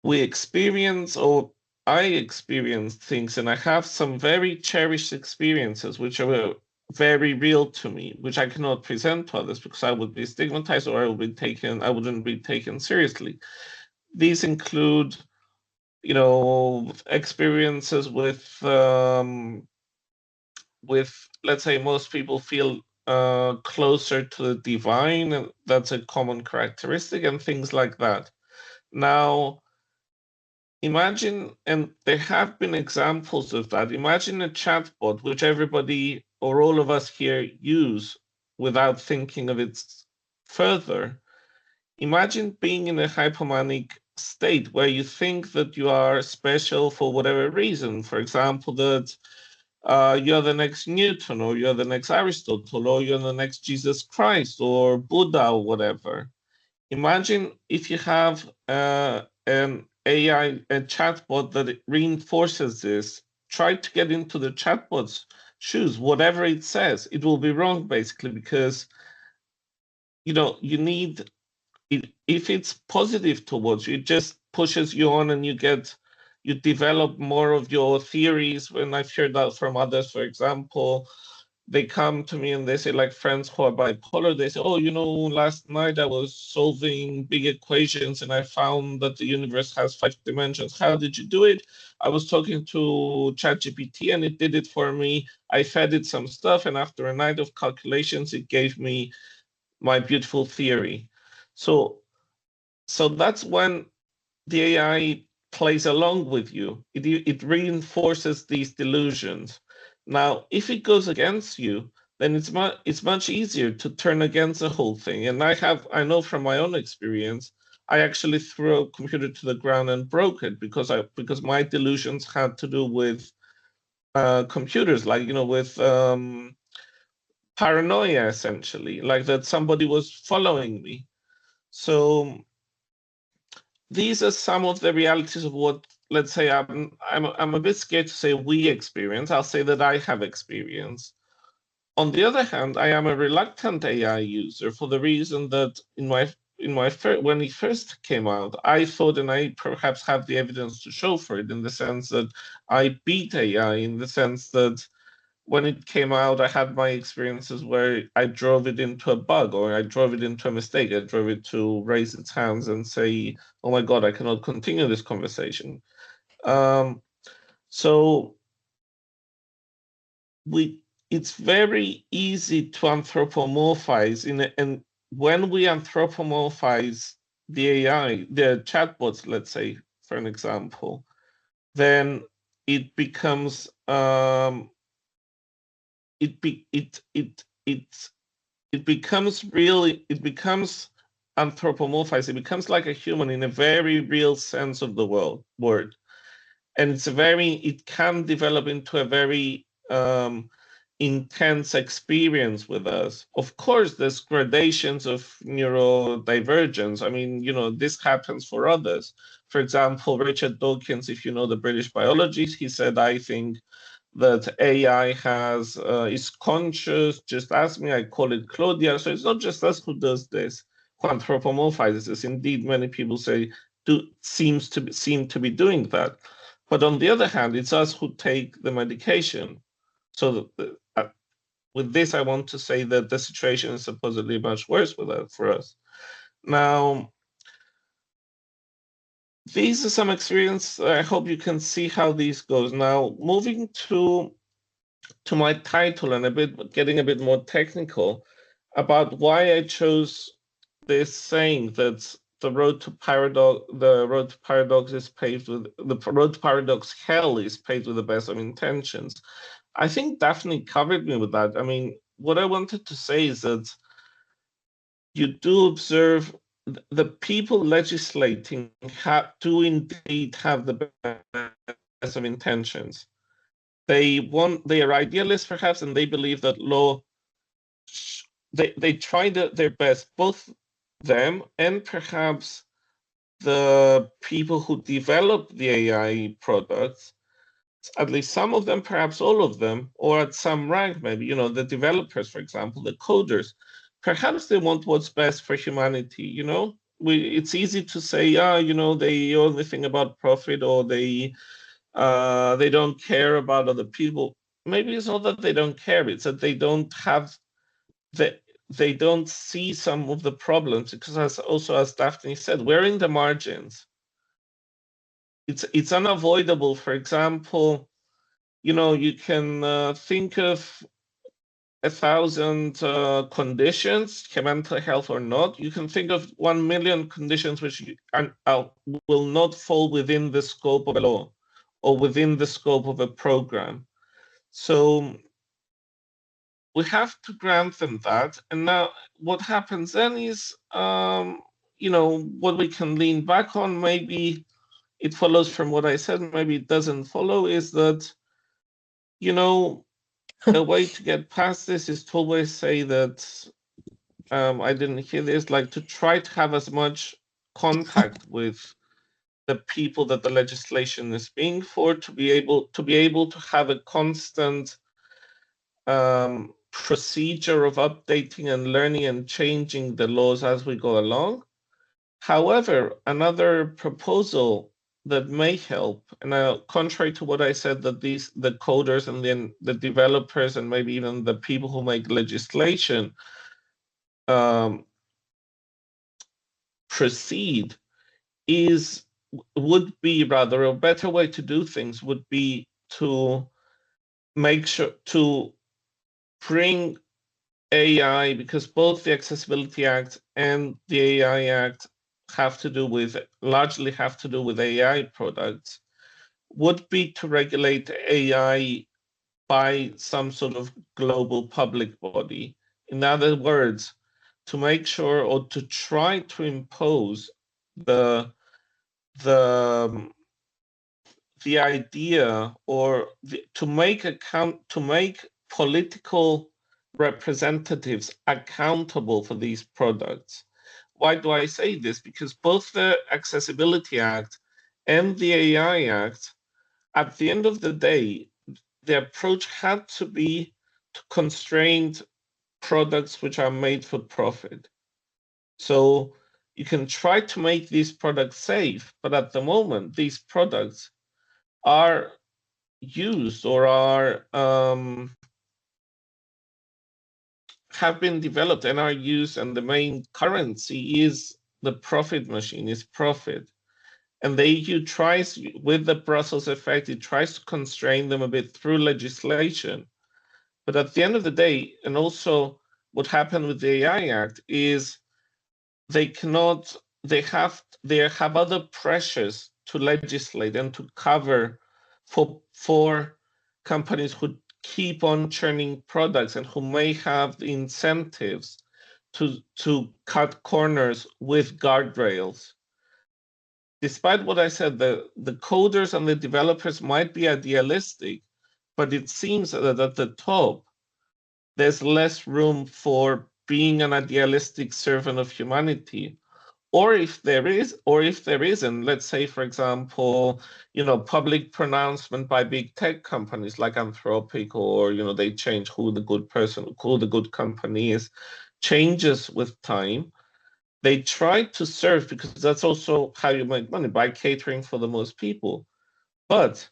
Speaker 4: we experience, or I experience things, and I have some very cherished experiences which are very real to me, which I cannot present to others because I would be stigmatized or I wouldn't be taken seriously. These include, experiences with, let's say, most people feel closer to the divine, and that's a common characteristic, and things like that. Now, imagine, and there have been examples of that, imagine a chatbot which everybody or all of us here use without thinking of it further. Imagine being in a hypomanic state where you think that you are special for whatever reason. For example, that you're the next Newton, or you're the next Aristotle, or you're the next Jesus Christ, or Buddha, or whatever. Imagine if you have an AI, a chatbot that reinforces this. Try to get into the chatbot's shoes. Whatever it says, it will be wrong, basically, because you need it. If it's positive towards you, it just pushes you on, and you develop more of your theories. When I've heard that from others, for example, they come to me and they say, like friends who are bipolar, they say, oh, last night I was solving big equations and I found that the universe has 5 dimensions. How did you do it? I was talking to ChatGPT and it did it for me. I fed it some stuff, and after a night of calculations, it gave me my beautiful theory. So that's when the AI plays along with you. It reinforces these delusions. Now, if it goes against you, then it's much easier to turn against the whole thing. And I know from my own experience, I actually threw a computer to the ground and broke it because my delusions had to do with computers, like with paranoia, essentially, like that somebody was following me. So these are some of the realities of what, let's say, I'm a bit scared to say we experience. I'll say that I have experienced. On the other hand, I am a reluctant AI user for the reason that when it first came out, I thought, and I perhaps have the evidence to show for it, in the sense that I beat AI, in the sense that when it came out, I had my experiences where I drove it into a bug, or I drove it into a mistake. I drove it to raise its hands and say, oh my God, I cannot continue this conversation. So it's very easy to anthropomorphize when we anthropomorphize the AI, the chatbots, let's say, for an example, then it becomes it becomes anthropomorphized. It becomes like a human in a very real sense of the word, and it can develop into a very intense experience with us. Of course, there's gradations of neurodivergence. I mean, this happens for others. For example, Richard Dawkins, if you know the British biologist, he said, I think that AI is conscious, just as me. I call it Claudia. So it's not just us who does this, who anthropomorphizes this. Indeed, many people seem to be doing that. But on the other hand, it's us who take the medication. So with this, I want to say that the situation is supposedly much worse for us. Now, these are some experience. I hope you can see how this goes. Now, moving to my title and getting a bit more technical about why I chose this saying that the road to paradox is paved with the road to paradox hell is paved with the best of intentions. I think Daphne covered me with that. I mean, what I wanted to say is that you do observe the people legislating do indeed have the best of intentions. They are idealists perhaps, and they believe that law, they try their best, both them and perhaps the people who develop the AI products, at least some of them, perhaps all of them, or at some rank, maybe, the developers, for example, the coders, perhaps they want what's best for humanity, it's easy to say, they only think about profit, or they don't care about other people. Maybe it's not that they don't care, it's that they don't see some of the problems, because as Daphne said, we're in the margins. It's unavoidable. For example, you can think of 1,000 conditions, mental health or not. You can think of 1 million conditions which will not fall within the scope of a law or within the scope of a program. So we have to grant them that. And now what happens then is, what we can lean back on, maybe it follows from what I said, maybe it doesn't follow, is that, a way to get past this is to always say that, I didn't hear this, like to try to have as much contact with the people that the legislation is being for, to be able to have a constant procedure of updating and learning and changing the laws as we go along. However, another proposal that may help, and contrary to what I said, that the coders and then the developers and maybe even the people who make legislation proceed, would be rather a better way to do things would be to make sure to bring AI, because both the Accessibility Act and the AI Act largely have to do with AI products, would be to regulate AI by some sort of global public body. In other words, to make sure, or to try to impose the idea, or to make political representatives accountable for these products. Why do I say this? Because both the Accessibility Act and the AI Act, at the end of the day, the approach had to be to constrain products which are made for profit. So you can try to make these products safe, but at the moment, these products are used or have been developed and are used, and the main currency is the profit machine, is profit. And the EU tries, with the Brussels effect, it tries to constrain them a bit through legislation. But at the end of the day, and also what happened with the AI Act is they have other pressures to legislate and to cover for companies who keep on churning products and who may have the incentives to cut corners with guardrails. Despite what I said, the coders and the developers might be idealistic, but it seems that at the top, there's less room for being an idealistic servant of humanity. Or if there is, or if there isn't, let's say, for example, public pronouncement by big tech companies like Anthropic, or, they change who the good company is, changes with time. They try to serve, because that's also how you make money, by catering for the most people. But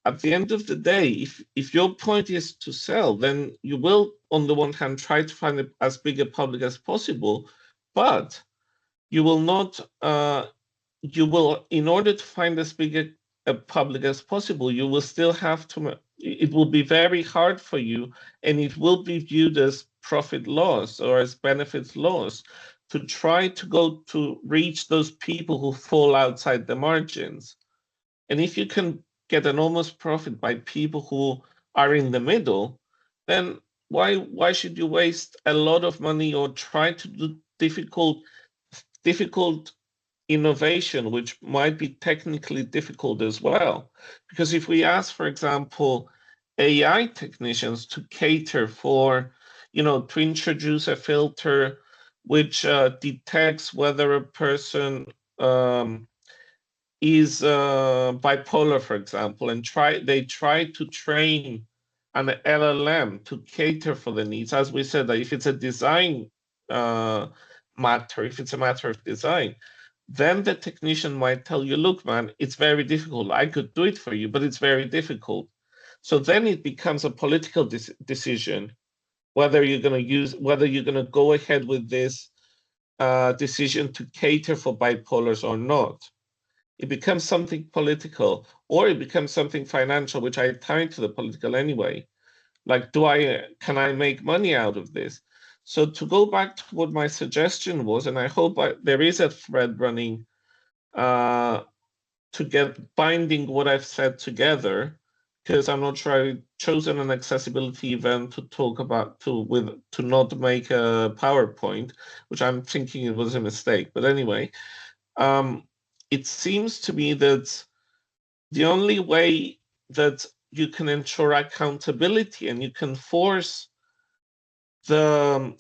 Speaker 4: at the end of the day, if your point is to sell, then you will, on the one hand, try to find as big a public as possible, but you will not, in order to find as big a public as possible, you will still have to, it will be very hard for you, and it will be viewed as profit loss or as benefits loss to try to reach those people who fall outside the margins. And if you can get enormous profit by people who are in the middle, then why should you waste a lot of money or try to do difficult innovation, which might be technically difficult as well? Because if we ask, for example, AI technicians to cater for, to introduce a filter which detects whether a person is bipolar, for example, and they try to train an LLM to cater for the needs. As we said, that if it's a design matter, if it's a matter of design, then the technician might tell you, look, man, it's very difficult. I could do it for you, but it's very difficult. So then it becomes a political decision whether you're going to go ahead with this decision to cater for bipolars or not. It becomes something political, or it becomes something financial, which I tie to the political anyway. Like, can I make money out of this? So to go back to what my suggestion was, and I hope there is a thread running to get binding what I've said together, because I'm not sure I've chosen an accessibility event to talk about, to not make a PowerPoint, which I'm thinking it was a mistake. But anyway, it seems to me that the only way that you can ensure accountability and you can force the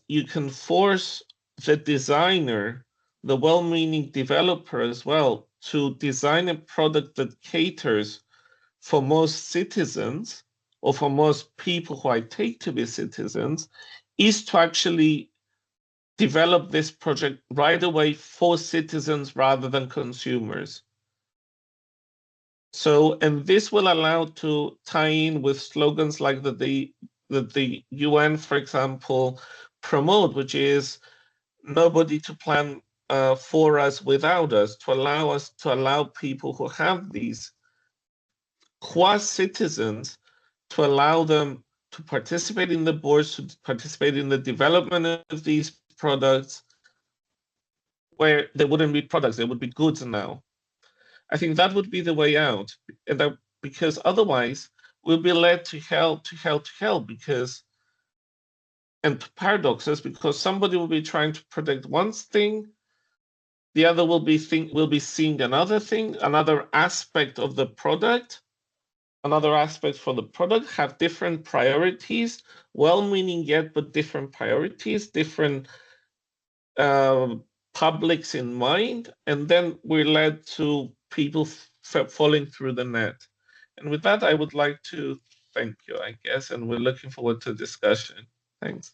Speaker 4: designer, the well-meaning developer as well, to design a product that caters for most citizens, or for most people who I take to be citizens, is to actually develop this project right away for citizens rather than consumers. So, and this will allow to tie in with slogans like that the UN, for example, promote, which is nobody to plan for us without us, to allow people who have these quasi-citizens, to allow them to participate in the boards, to participate in the development of these products, where they wouldn't be products, they would be goods now. I think that would be the way out, and because otherwise we'll be led to hell, because, and to paradoxes, because somebody will be trying to protect one thing, the other will be seeing another thing, another aspect of the product, another aspect for the product, have different priorities, well-meaning yet, but different priorities, different publics in mind, and then we're led to people falling through the net. And with that, I would like to thank you, I guess, and we're looking forward to discussion. Thanks.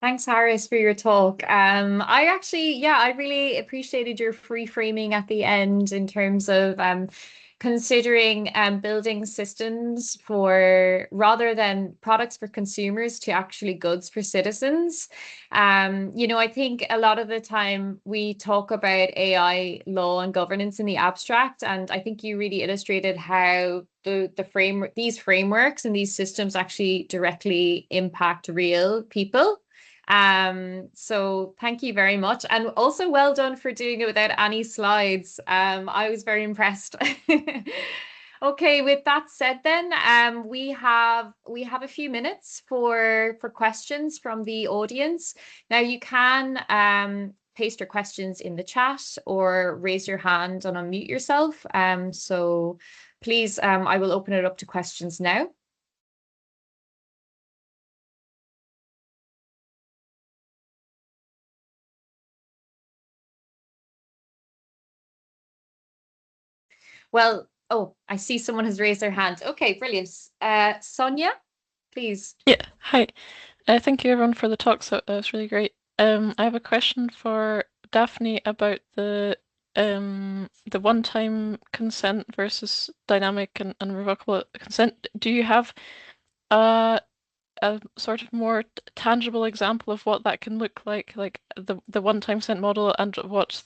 Speaker 1: Thanks, Harris, for your talk. I really appreciated your free framing at the end in terms of considering building systems for, rather than products for consumers, to actually goods for citizens. I think a lot of the time we talk about AI law and governance in the abstract, and I think you really illustrated how these frameworks and these systems actually directly impact real people. So thank you very much, and also well done for doing it without any slides. I was very impressed. Okay, with that said, then we have a few minutes for questions from the audience. Now you can paste your questions in the chat or raise your hand and unmute yourself. So please, I will open it up to questions now. Well, oh, I see someone has raised their hand. Okay, brilliant. Sonia, please.
Speaker 5: Yeah, hi. Thank you everyone for the talk. So that was really great. I have a question for Daphne about the one-time consent versus dynamic and revocable consent. Do you have a sort of more tangible example of what that can look like the one-time consent model, and what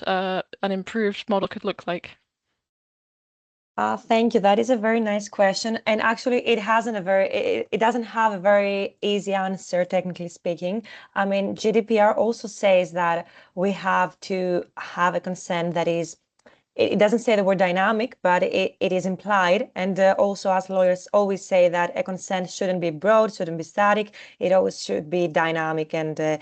Speaker 5: an improved model could look like?
Speaker 2: Thank you. That is a very nice question, and actually, it doesn't have a very easy answer, technically speaking. I mean, GDPR also says that we have to have a consent that is. It doesn't say the word dynamic, but it is implied. And also, as lawyers always say, that a consent shouldn't be broad, shouldn't be static. It always should be dynamic and,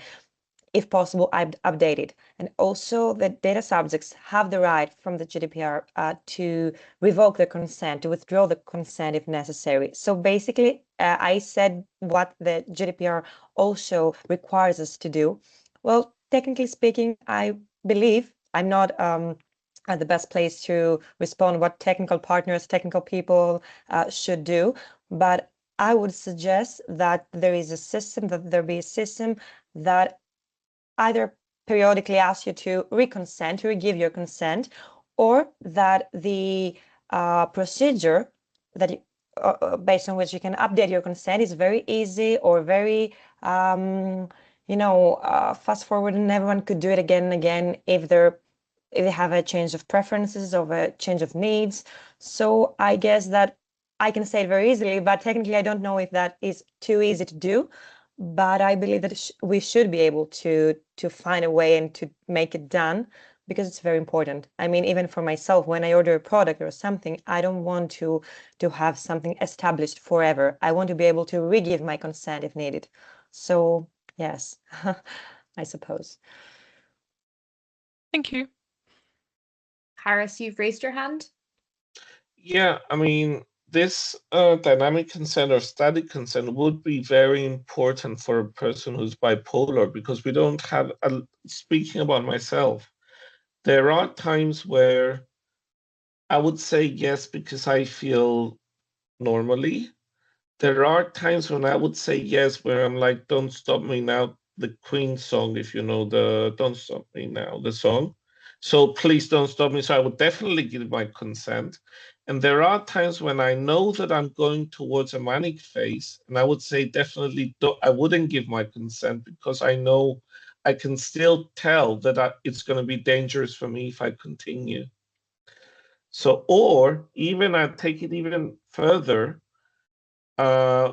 Speaker 2: if possible, updated. And also, the data subjects have the right from the GDPR to revoke the consent, to withdraw the consent if necessary. So basically, I said what the GDPR also requires us to do. Well, technically speaking, I believe I'm not at the best place to respond what technical partners, technical people should do, but I would suggest that there is a system, that there be a system that either periodically asks you to reconsent, to give your consent, or that the procedure that based on which you can update your consent is very easy or very fast forward, and everyone could do it again and again if they have a change of preferences, or a change of needs. So I guess that I can say it very easily, but technically I don't know if that is too easy to do. But I believe that we should be able to find a way and to make it done, because it's very important. I mean, even for myself, when I order a product or something, I don't want to have something established forever. I want to be able to re-give my consent if needed. So yes, I suppose.
Speaker 5: Thank you.
Speaker 1: Harris, you've raised your hand.
Speaker 4: Yeah, I mean, this dynamic consent or static consent would be very important for a person who's bipolar, because we don't have, speaking about myself, there are times where I would say yes because I feel normally. There are times when I would say yes where I'm like, don't stop me now, the Queen song, if you know the Don't Stop Me Now, the song. So please don't stop me. So I would definitely give my consent. And there are times when I know that I'm going towards a manic phase, and I would say definitely I wouldn't give my consent, because I know I can still tell that it's going to be dangerous for me if I continue. So, or even I take it even further,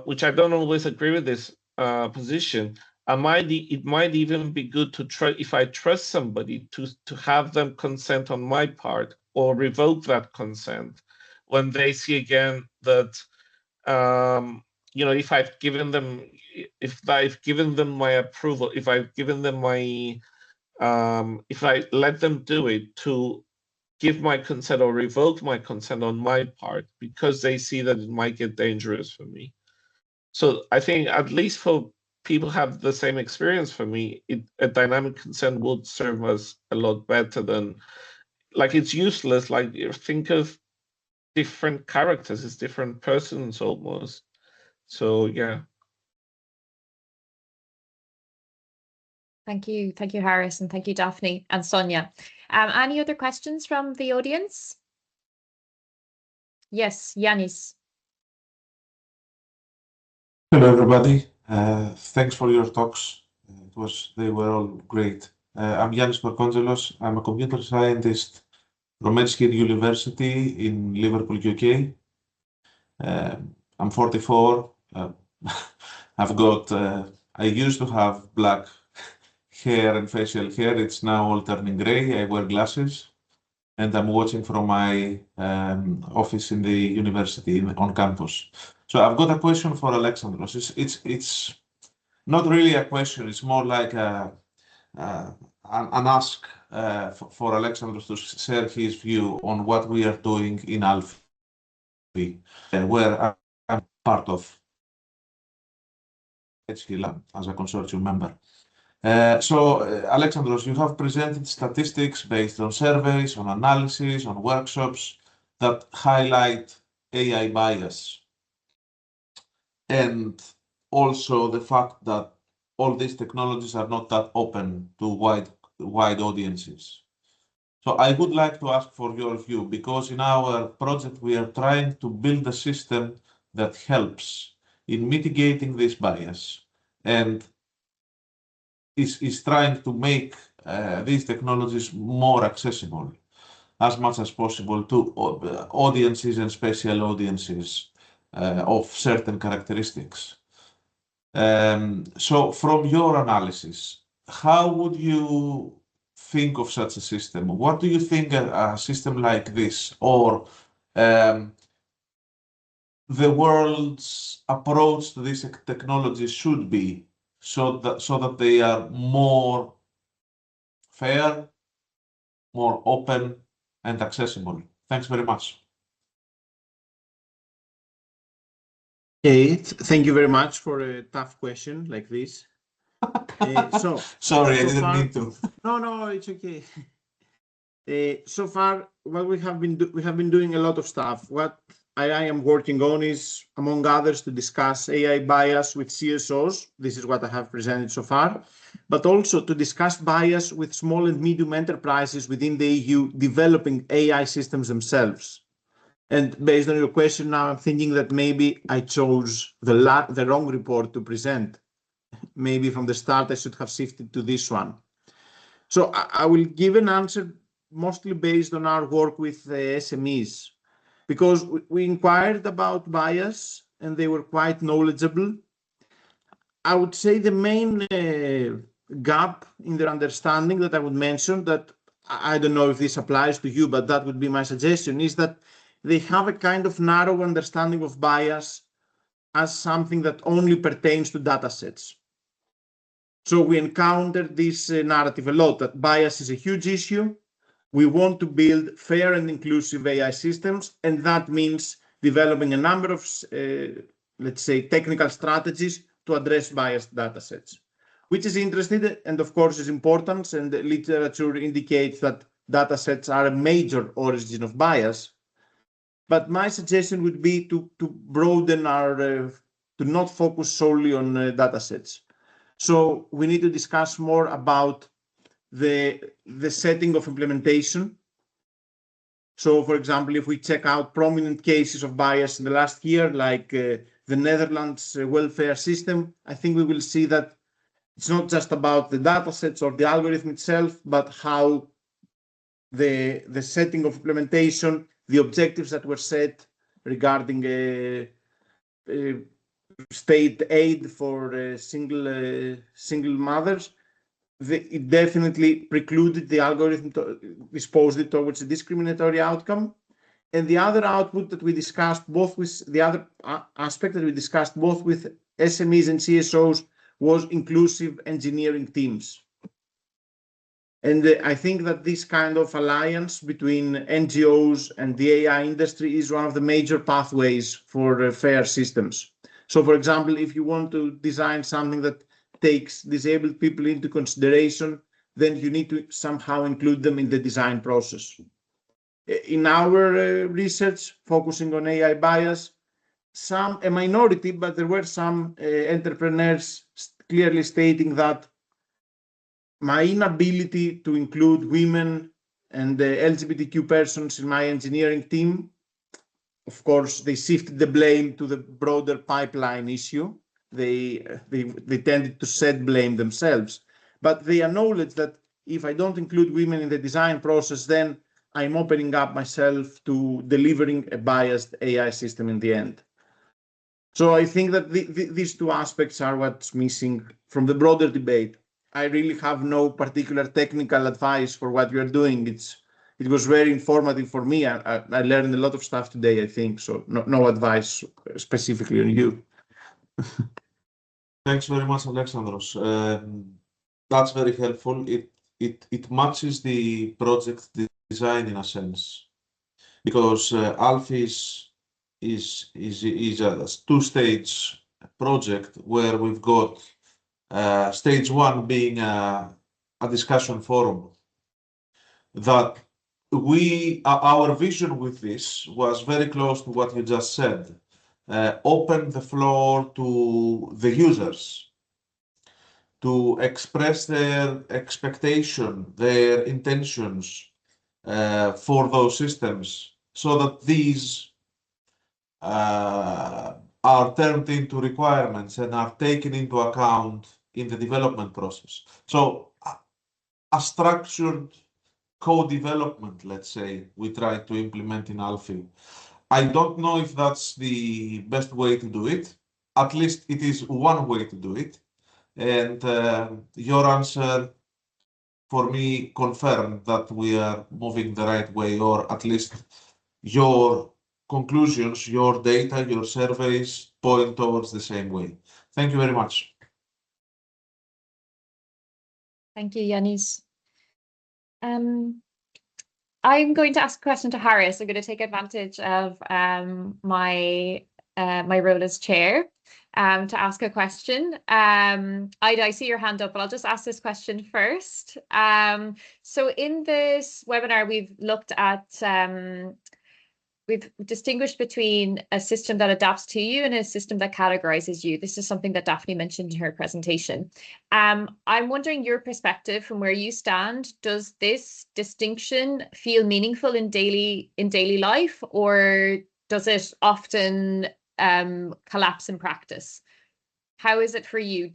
Speaker 4: which I don't always agree with this position. It might even be good to try, if I trust somebody, to have them consent on my part, or revoke that consent when they see again that if I've given them my approval, if I've given them my if I let them do it, to give my consent or revoke my consent on my part, because they see that it might get dangerous for me. So I think, at least for people have the same experience for me, a dynamic consent would serve us a lot better than, like, it's useless. Like, you think of different characters as different persons almost. So yeah.
Speaker 1: Thank you, Harris, and thank you, Daphne and Sonia. Any other questions from the audience? Yes, Yanis.
Speaker 6: Hello, everybody. Thanks for your talks. They were all great. I'm Yannis Markongelos. I'm a computer scientist from Edgehill University in Liverpool, UK. I'm 44. I've got, I used to have black hair and facial hair. It's now all turning gray. I wear glasses, and I'm watching from my office in the university on campus. So I've got a question for Alexandros. It's not really a question. It's more like an ask for Alexandros to share his view on what we are doing in Alfie, where I'm part of as a consortium member. Alexandros, you have presented statistics based on surveys, on analysis, on workshops that highlight AI bias, and also the fact that all these technologies are not that open to wide audiences. So I would like to ask for your view, because in our project we are trying to build a system that helps in mitigating this bias and is trying to make these technologies more accessible as much as possible to audiences and special audiences of certain characteristics. So from your analysis, how would you think of such a system? What do you think a system like this, or the world's approach to these technologies should be, so that they are more fair, more open, and accessible? Thanks very much.
Speaker 3: Okay, thank you very much for a tough question like this.
Speaker 6: Sorry, I didn't mean to.
Speaker 3: No, it's okay. So far, what we have been doing a lot of stuff. What I am working on is, among others, to discuss AI bias with CSOs. This is what I have presented so far, but also to discuss bias with small and medium enterprises within the EU developing AI systems themselves. And based on your question now, I'm thinking that maybe I chose the wrong report to present. Maybe from the start, I should have shifted to this one. So I will give an answer mostly based on our work with the SMEs, because we inquired about bias and they were quite knowledgeable. I would say the main gap in their understanding that I would mention, that I don't know if this applies to you, but that would be my suggestion, is that they have a kind of narrow understanding of bias as something that only pertains to datasets. So we encountered this narrative a lot, that bias is a huge issue. We want to build fair and inclusive AI systems, and that means developing a number of, let's say, technical strategies to address biased datasets, which is interesting and of course is important, and the literature indicates that datasets are a major origin of bias. But my suggestion would be to broaden our, to not focus solely on datasets. So we need to discuss more about the setting of implementation. So, for example, if we check out prominent cases of bias in the last year, like the Netherlands welfare system, I think we will see that it's not just about the datasets or the algorithm itself, but how the setting of implementation, the objectives that were set regarding state aid for single mothers, it definitely precluded the algorithm, disposed it towards a discriminatory outcome. And the other output that we discussed both with, the other aspect that we discussed both with SMEs and CSOs, was inclusive engineering teams. And I think that this kind of alliance between NGOs and the AI industry is one of the major pathways for fair systems. So, for example, if you want to design something that takes disabled people into consideration, then you need to somehow include them in the design process. In our research focusing on AI bias, a minority, but there were some entrepreneurs clearly stating that my inability to include women and LGBTQ persons in my engineering team, of course, they shifted the blame to the broader pipeline issue. They tended to set blame themselves, but they acknowledge that if I don't include women in the design process, then I'm opening up myself to delivering a biased AI system in the end. So I think that these two aspects are what's missing from the broader debate. I really have no particular technical advice for what you're doing. It was very informative for me. I learned a lot of stuff today, I think. So no advice specifically on you.
Speaker 6: Thanks very much, Alexandros. That's very helpful. It matches the project design in a sense, because ALFI is a two-stage project where we've got stage one being a discussion forum. That our vision with this was very close to what you just said. Open the floor to the users to express their expectation, their intentions for those systems, so that these are turned into requirements and are taken into account in the development process. So a structured co-development, let's say, we try to implement in ALFI. I don't know if that's the best way to do it. At least it is one way to do it. And your answer for me confirmed that we are moving the right way, or at least your conclusions, your data, your surveys point towards the same way. Thank you very much.
Speaker 1: Thank you, Yanis. I'm going to ask a question to Harris. I'm going to take advantage of my role as chair to ask a question. I see your hand up, but I'll just ask this question first. So in this webinar, we've looked at we've distinguished between a system that adapts to you and a system that categorizes you. This is something that Daphne mentioned in her presentation. I'm wondering your perspective from where you stand. Does this distinction feel meaningful in daily life, or does it often collapse in practice? How is it for you?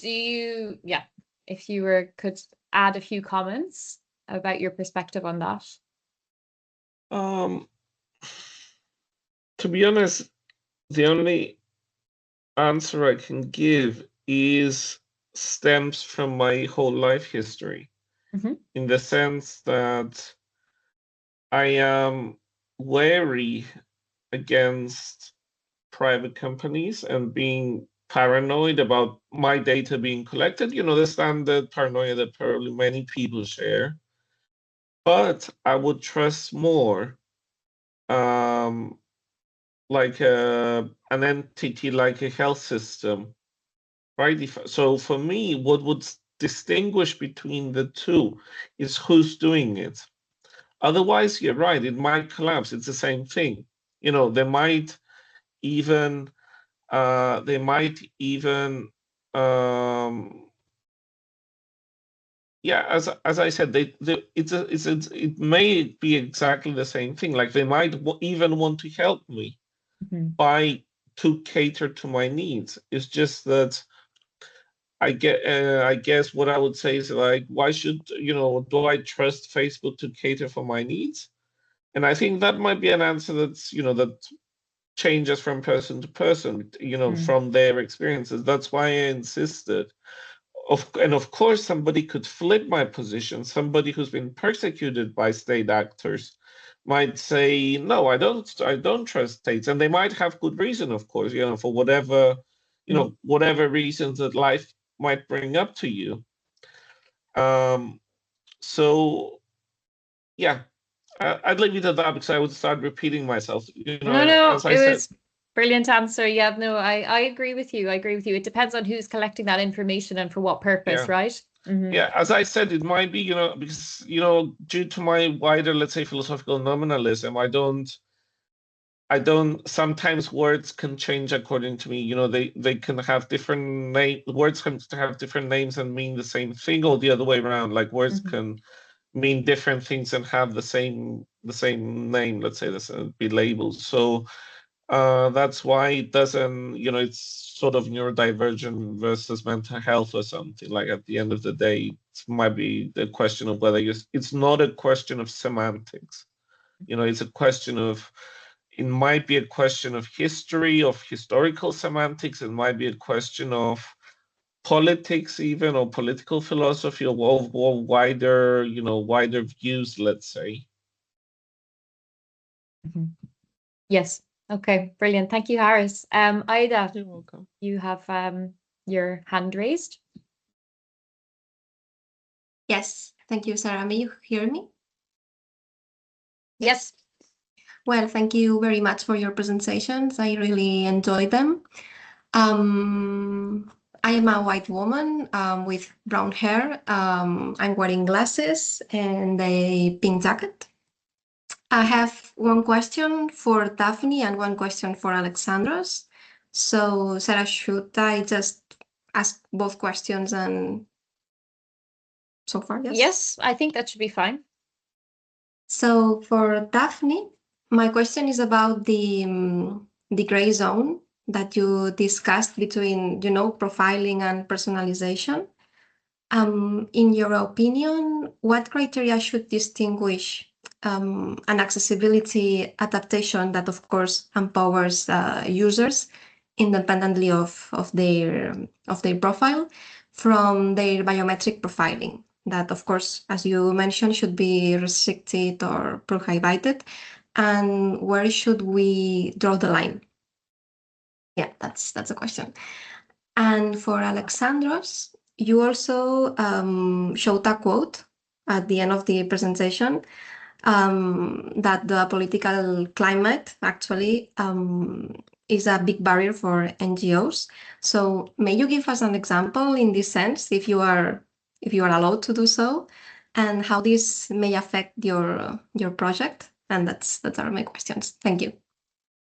Speaker 1: If you could add a few comments about your perspective on that.
Speaker 4: To be honest, the only answer I can give stems from my whole life history, in the sense that I am wary against private companies and being paranoid about my data being collected, you know, the standard paranoia that probably many people share. But I would trust more like an entity like a health system, right? So for me, what would distinguish between the two is who's doing it. Otherwise, you're right, it might collapse. It's the same thing. You know, they might even yeah, as I said, it may be exactly the same thing. Like they might even want to help me to cater to my needs. It's just that I guess what I would say is like, why should, you know, do I trust Facebook to cater for my needs? And I think that might be an answer that's, you know, that changes from person to person, you know, from their experiences. That's why I insisted. And of course, somebody could flip my position. Somebody who's been persecuted by state actors might say, no, I don't trust states. And they might have good reason, of course, you know, for whatever, you know, whatever reasons that life might bring up to you. So, yeah, I'd leave it at that because I would start repeating myself. You know,
Speaker 1: no,
Speaker 4: as I said.
Speaker 1: Brilliant answer. Yeah, no, I agree with you. I agree with you. It depends on who's collecting that information and for what purpose, right?
Speaker 4: Yeah, as I said, it might be, you know, because, you know, due to my wider, let's say, philosophical nominalism, I don't, sometimes words can change according to me. You know, they can have different words can have different names and mean the same thing, or the other way around. Like words can mean different things and have the same name, let's say, this be labeled. So that's why it doesn't, you know, it's sort of neurodivergent versus mental health or something. Like at the end of the day, it might be the question of whether it's not a question of semantics. You know, it's a question of it might be a question of history, of historical semantics. It might be a question of politics, even, or political philosophy, or wider, wider views, let's say.
Speaker 1: Yes. Okay. Brilliant. Thank you, Harris. Ida,
Speaker 5: You're welcome.
Speaker 1: you have your hand raised.
Speaker 7: Yes, thank you, Sarah. May you hear me?
Speaker 1: Yes.
Speaker 7: Well, thank you very much for your presentations. I really enjoyed them. I am a white woman with brown hair. I'm wearing glasses and a pink jacket. I have one question for Daphne and one question for Alexandros. So, Sarah, should I just ask both questions and so far, yes?
Speaker 1: Yes, I think that should be fine.
Speaker 7: So for Daphne, my question is about the gray zone that you discussed between, profiling and personalization. In your opinion, what criteria should distinguish an accessibility adaptation that, of course, empowers users independently of their profile from their biometric profiling? That, of course, as you mentioned, should be restricted or prohibited. And where should we draw the line? Yeah, that's a question. And for Alexandros, you also showed a quote at the end of the presentation that the political climate actually is a big barrier for NGOs. So may you give us an example in this sense, if you are allowed to do so, and how this may affect your project? And that's are my questions. Thank you.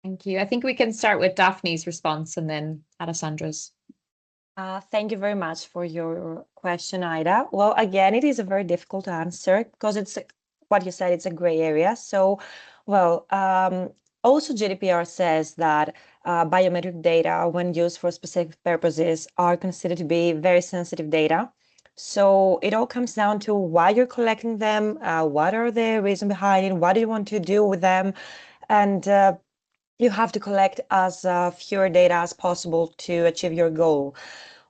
Speaker 1: Thank you. I think we can start with Daphne's response and then Alessandra's.
Speaker 2: Thank you very much for your question, Ida. Well, again, it is a very difficult answer because it's what you said, it's a gray area. So, well, also GDPR says that biometric data, when used for specific purposes, are considered to be very sensitive data. So it all comes down to why you're collecting them, what are the reasons behind it, what do you want to do with them, and you have to collect as fewer data as possible to achieve your goal.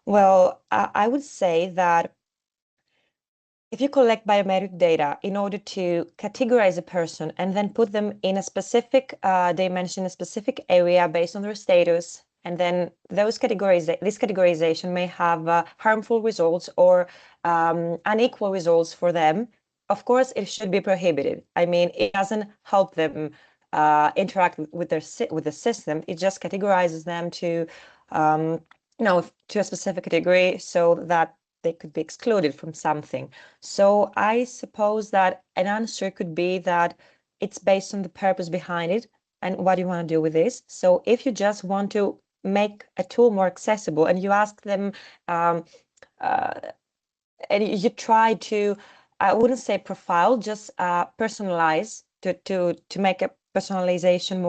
Speaker 2: Well, I would say that if you collect biometric data in order to categorize a person and then put them in a specific dimension, a specific area based on their status, and then this categorization may have harmful results or unequal results for them, of course, it should be prohibited. I mean, it doesn't help them interact with the system. It just categorizes them to to a specific category so that they could be excluded from something. So I suppose that an answer could be that it's based on the purpose behind it and what you want to do with this. So if you just want to make a tool more accessible and you ask them and you try to, I wouldn't say profile, just personalize to make a personalization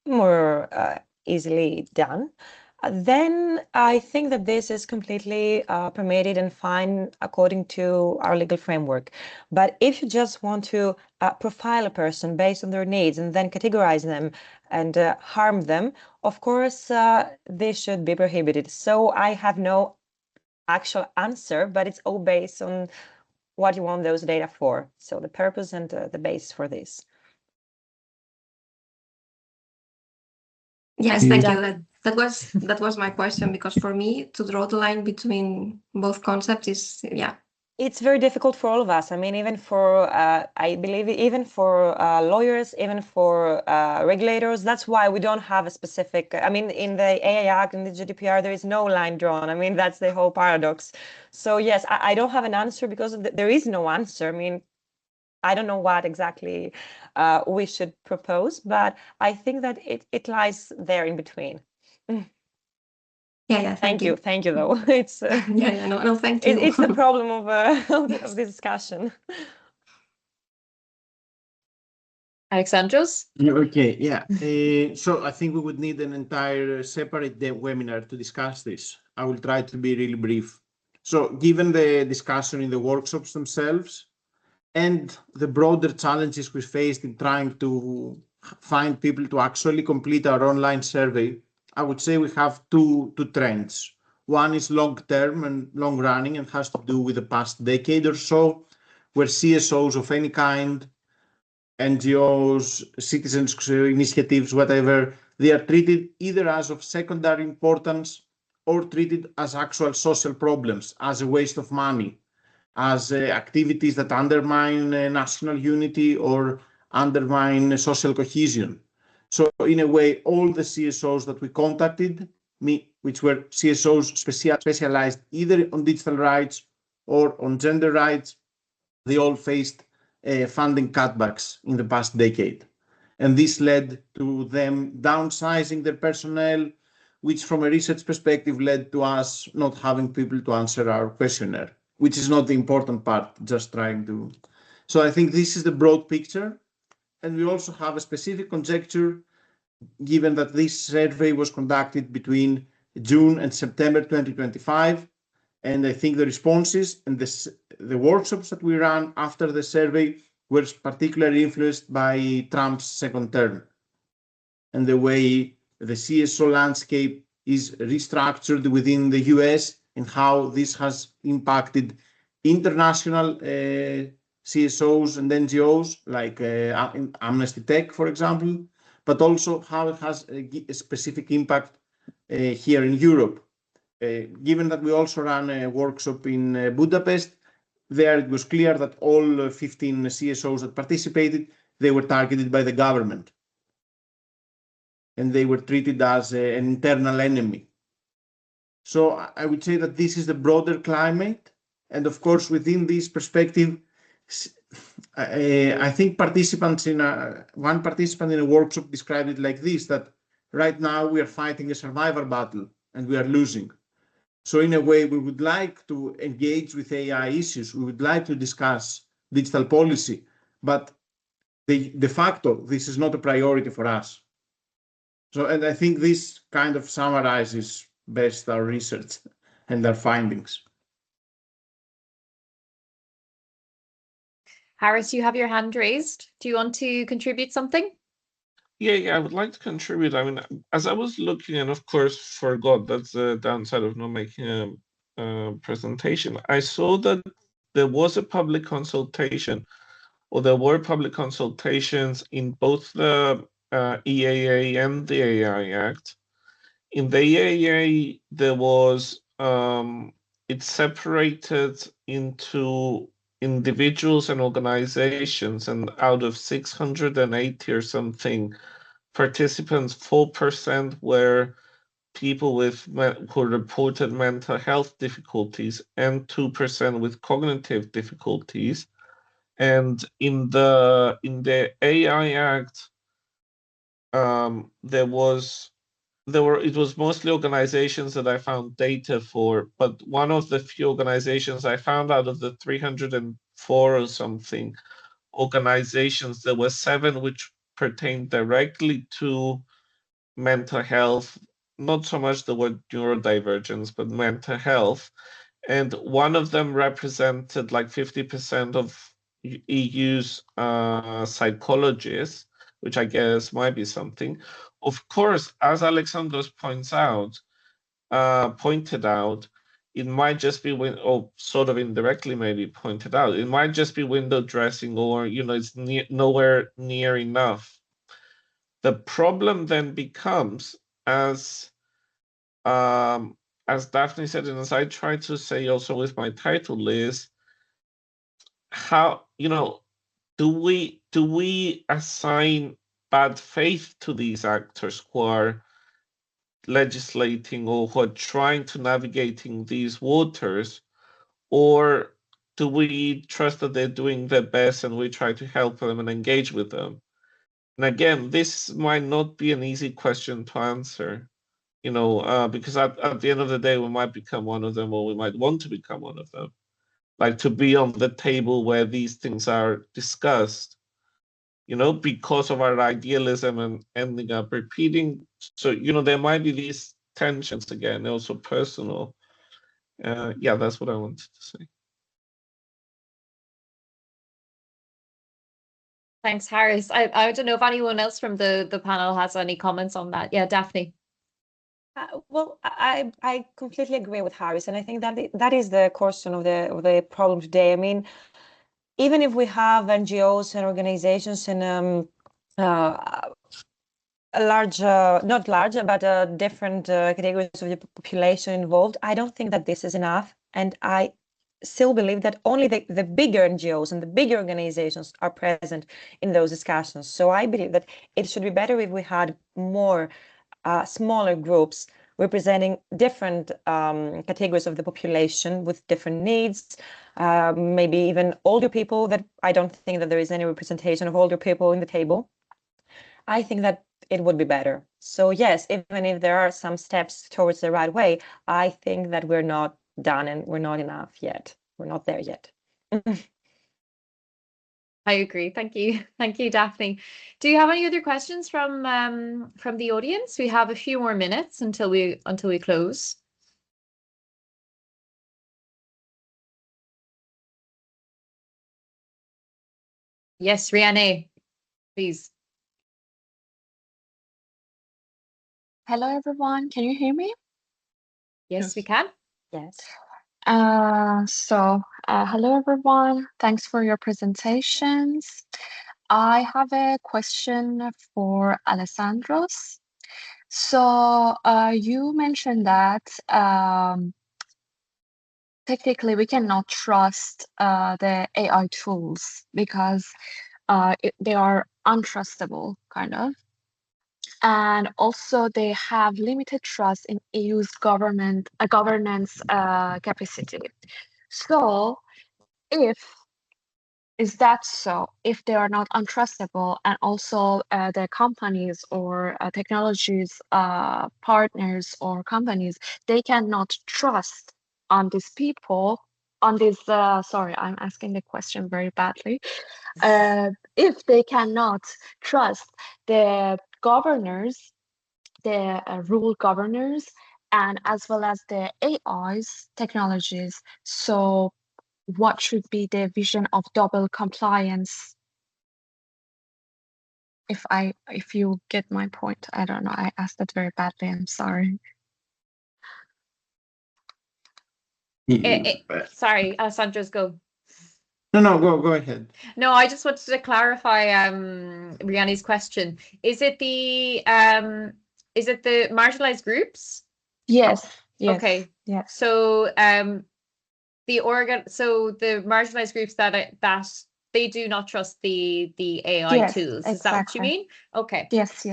Speaker 2: more easily done, then I think that this is completely permitted and fine according to our legal framework. But if you just want to profile a person based on their needs and then categorize them and harm them, of course, this should be prohibited. So I have no actual answer, but it's all based on what you want those data for. So the purpose and the base for this.
Speaker 7: Yes, thank you. That was my question, because for me to draw the line between both concepts is, yeah.
Speaker 2: It's very difficult for all of us. I mean, even for, I believe, even for lawyers, even for regulators. That's why we don't have a specific, I mean, in the AI Act and the GDPR, there is no line drawn. I mean, that's the whole paradox. So yes, I don't have an answer because there is no answer. I mean, I don't know what exactly we should propose, but I think that it lies there in between.
Speaker 7: Yeah,
Speaker 2: thank you though. It's
Speaker 7: no, thank you.
Speaker 2: It's the problem of this discussion.
Speaker 1: Alexandros?
Speaker 3: Okay, yeah. So I think we would need an entire separate webinar to discuss this. I will try to be really brief. So given the discussion in the workshops themselves, and the broader challenges we faced in trying to find people to actually complete our online survey, I would say we have two trends. One is long-term and long-running and has to do with the past decade or so, where CSOs of any kind, NGOs, citizens initiatives, whatever, they are treated either as of secondary importance or treated as actual social problems, as a waste of money, as activities that undermine national unity or undermine social cohesion. So in a way, all the CSOs that we contacted, which were CSOs specialized either on digital rights or on gender rights, they all faced funding cutbacks in the past decade. And this led to them downsizing their personnel, which from a research perspective led to us not having people to answer our questionnaire, which is not the important part, just trying to. So I think this is the broad picture. And we also have a specific conjecture, given that this survey was conducted between June and September 2025. And I think the responses and the workshops that we ran after the survey were particularly influenced by Trump's second term and the way the CSO landscape is restructured within the US and how this has impacted international CSOs and NGOs like Amnesty Tech, for example, but also how it has a specific impact here in Europe. Given that we also ran a workshop in Budapest, there it was clear that all 15 CSOs that participated, they were targeted by the government. And they were treated as an internal enemy. So I would say that this is the broader climate. And of course, within this perspective, I think one participant in a workshop described it like this, that right now we are fighting a survival battle and we are losing. So in a way, we would like to engage with AI issues. We would like to discuss digital policy, but de facto, this is not a priority for us. So, and I think this kind of summarizes best our research and our findings.
Speaker 1: Harris, you have your hand raised. Do you want to contribute something?
Speaker 4: Yeah, I would like to contribute. I mean, as I was looking, and of course forgot, that's the downside of not making a presentation. I saw that there was a public consultation, or there were public consultations in both the EAA and the AI Act. In the EAA, there was, it's separated into individuals and organizations, and out of 680 or something participants, 4% were people who reported mental health difficulties and 2% with cognitive difficulties. And in the AI Act, it was mostly organizations that I found data for, but one of the few organizations I found out of the 304 or something organizations, there were 7 which pertained directly to mental health, not so much the word neurodivergence, but mental health. And one of them represented like 50% of EU's psychologists, which I guess might be something. Of course, as Alexandros pointed out, it might just be, or sort of indirectly maybe pointed out, it might just be window dressing, or it's nowhere near enough. The problem then becomes, as Daphne said, and as I tried to say also with my title, is how do we assign bad faith to these actors who are legislating or who are trying to navigating these waters, or do we trust that they're doing their best and we try to help them and engage with them? And again, this might not be an easy question to answer, because at the end of the day, we might become one of them, or we might want to become one of them, like to be on the table where these things are discussed, because of our idealism and ending up repeating. So, there might be these tensions again, also personal. Yeah, that's what I wanted to say.
Speaker 1: Thanks, Harris. I don't know if anyone else from the panel has any comments on that. Yeah, Daphne.
Speaker 2: Well, I completely agree with Harris, and I think that that is the question of the problem today. I mean, even if we have NGOs and organizations and a large, not large, but different categories of the population involved, I don't think that this is enough, and I still believe that only the bigger NGOs and the bigger organizations are present in those discussions. So I believe that it should be better if we had more smaller groups representing different categories of the population with different needs, maybe even older people. That I don't think that there is any representation of older people in the table. I think that it would be better. So yes, even if there are some steps towards the right way, I think that we're not done and we're not enough yet. We're not there yet.
Speaker 1: I agree. Thank you. Thank you, Daphne. Do you have any other questions from the audience? We have a few more minutes until we close. Yes, Rianne, please.
Speaker 8: Hello, everyone. Can you hear me?
Speaker 1: Yes, we can.
Speaker 2: Yes.
Speaker 8: Hello, everyone. Thanks for your presentations. I have a question for Alessandros. So you mentioned that technically we cannot trust the AI tools because they are untrustable, kind of. And also they have limited trust in EU's governance capacity. So is that so? If they are not untrustable, and also the companies or technologies partners or companies, they cannot trust on these people, on this, sorry, I'm asking the question very badly. If they cannot trust the governors, the rule governors, and as well as the AI's technologies, so what should be the vision of double compliance? If you get my point, I don't know. I asked that very badly. I'm sorry.
Speaker 1: Sorry, Alessandros, go.
Speaker 3: No, go ahead.
Speaker 1: No, I just wanted to clarify Rianne's question. Is it the marginalized groups?
Speaker 8: Yes. Yes.
Speaker 1: Okay.
Speaker 8: Yes.
Speaker 1: So the marginalized groups that they do not trust the AI
Speaker 8: Yes,
Speaker 1: tools. Is that what you
Speaker 8: exactly.
Speaker 1: mean? Okay.
Speaker 8: Yes.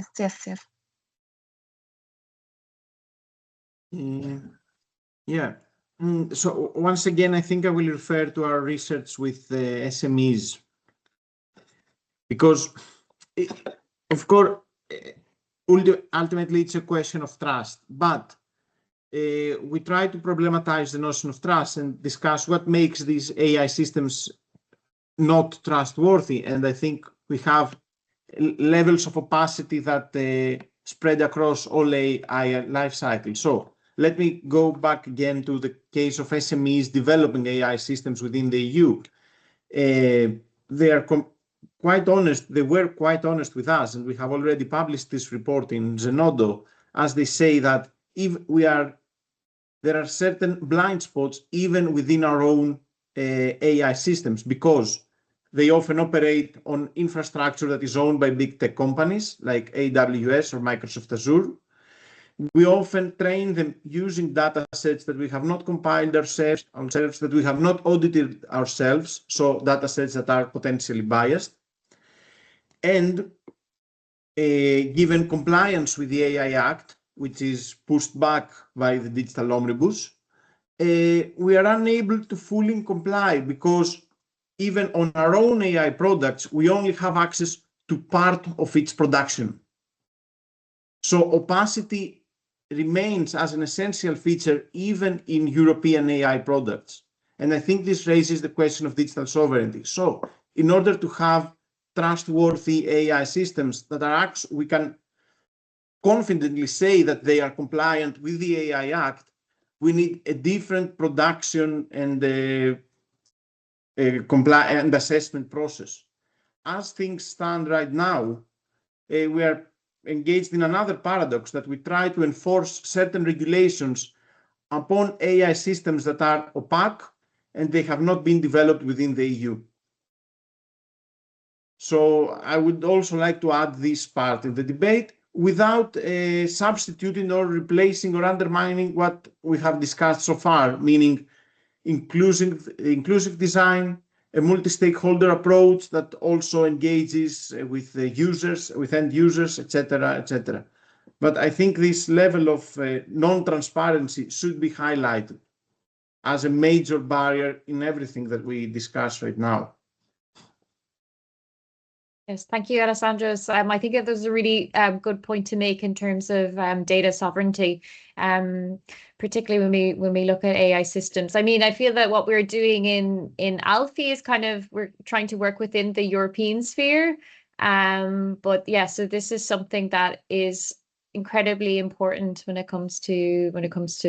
Speaker 3: Yeah. So once again, I think I will refer to our research with the SMEs, because of course, ultimately it's a question of trust, but we try to problematize the notion of trust and discuss what makes these AI systems not trustworthy. And I think we have levels of opacity that spread across all AI life cycles. So let me go back again to the case of SMEs developing AI systems within the EU. They are quite honest. They were quite honest with us, and we have already published this report in Zenodo, as they say that if there are certain blind spots even within our own AI systems, because they often operate on infrastructure that is owned by big tech companies like AWS or Microsoft Azure. We often train them using data sets that we have not compiled ourselves, that we have not audited ourselves, so data sets that are potentially biased. And given compliance with the AI Act, which is pushed back by the Digital Omnibus, we are unable to fully comply, because even on our own AI products, we only have access to part of its production. So opacity remains as an essential feature even in European AI products. And I think this raises the question of digital sovereignty. So in order to have trustworthy AI systems that are we can confidently say that they are compliant with the AI Act, we need a different production and assessment process. as things stand right now, we are engaged in another paradox that we try to enforce certain regulations upon AI systems that are opaque and they have not been developed within the EU. So I would also like to add this part in the debate without substituting or replacing or undermining what we have discussed so far, meaning inclusive design, a multi-stakeholder approach that also engages with the users, with end users, etc., etc. But I think this level of non-transparency should be highlighted as a major barrier in everything that we discuss right now.
Speaker 1: Yes, thank you, Alessandros. I think that there's a really good point to make in terms of data sovereignty, particularly when we look at AI systems. I mean, I feel that what we're doing in Alfie is kind of, we're trying to work within the European sphere. But yeah, so this is something that is incredibly important when it comes to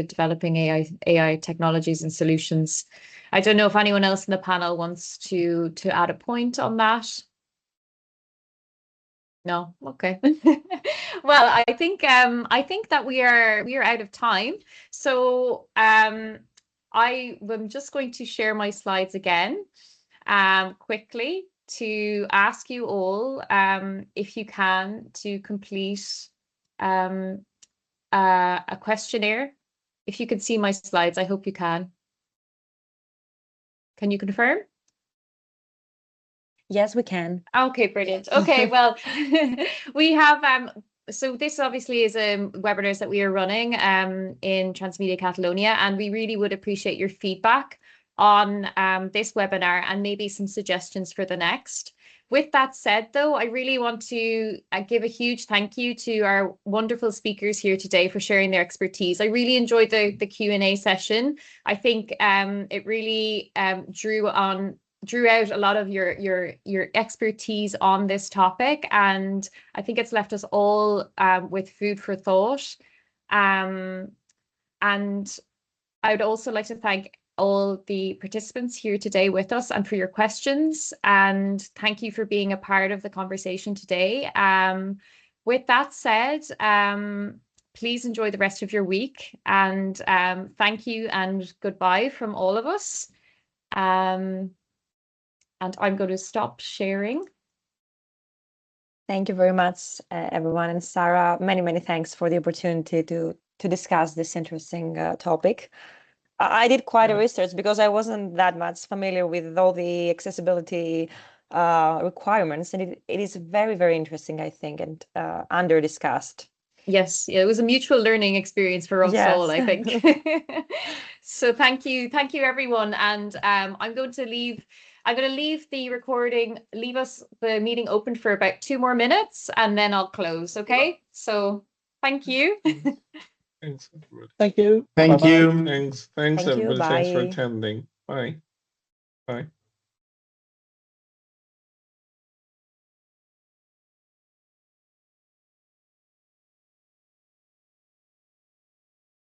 Speaker 1: developing AI technologies and solutions. I don't know if anyone else in the panel wants to add a point on that. No, okay. Well, I think that we are out of time. So I'm just going to share my slides again quickly to ask you all if you can to complete a questionnaire. If you can see my slides, I hope you can. Can you confirm?
Speaker 2: Yes, we can.
Speaker 1: Okay, brilliant. Okay, well, we have so this obviously is webinars that we are running in Transmedia Catalonia, and we really would appreciate your feedback on this webinar and maybe some suggestions for the next. With that said, though, I really want to give a huge thank you to our wonderful speakers here today for sharing their expertise. I really enjoyed the Q&A session. I think it really drew out a lot of your expertise on this topic, and I think it's left us all with food for thought. And I would also like to thank all the participants here today with us and for your questions, and thank you for being a part of the conversation today. With that said, please enjoy the rest of your week, and thank you and goodbye from all of us. And I'm going to stop sharing.
Speaker 2: Thank you very much, everyone. And Sarah, many thanks for the opportunity to discuss this interesting topic. I did quite a research because I wasn't that much familiar with all the accessibility requirements, and it is very interesting, I think, and under discussed.
Speaker 1: Yes, it was a mutual learning experience for us all, I think. So thank you everyone, and I'm going to leave the recording, leave the meeting open for about 2 more minutes, and then I'll close. Okay, so thank you.
Speaker 4: Thanks, everybody.
Speaker 3: Thank you.
Speaker 4: Thanks, everybody.
Speaker 2: Bye.
Speaker 4: Thanks for attending. Bye.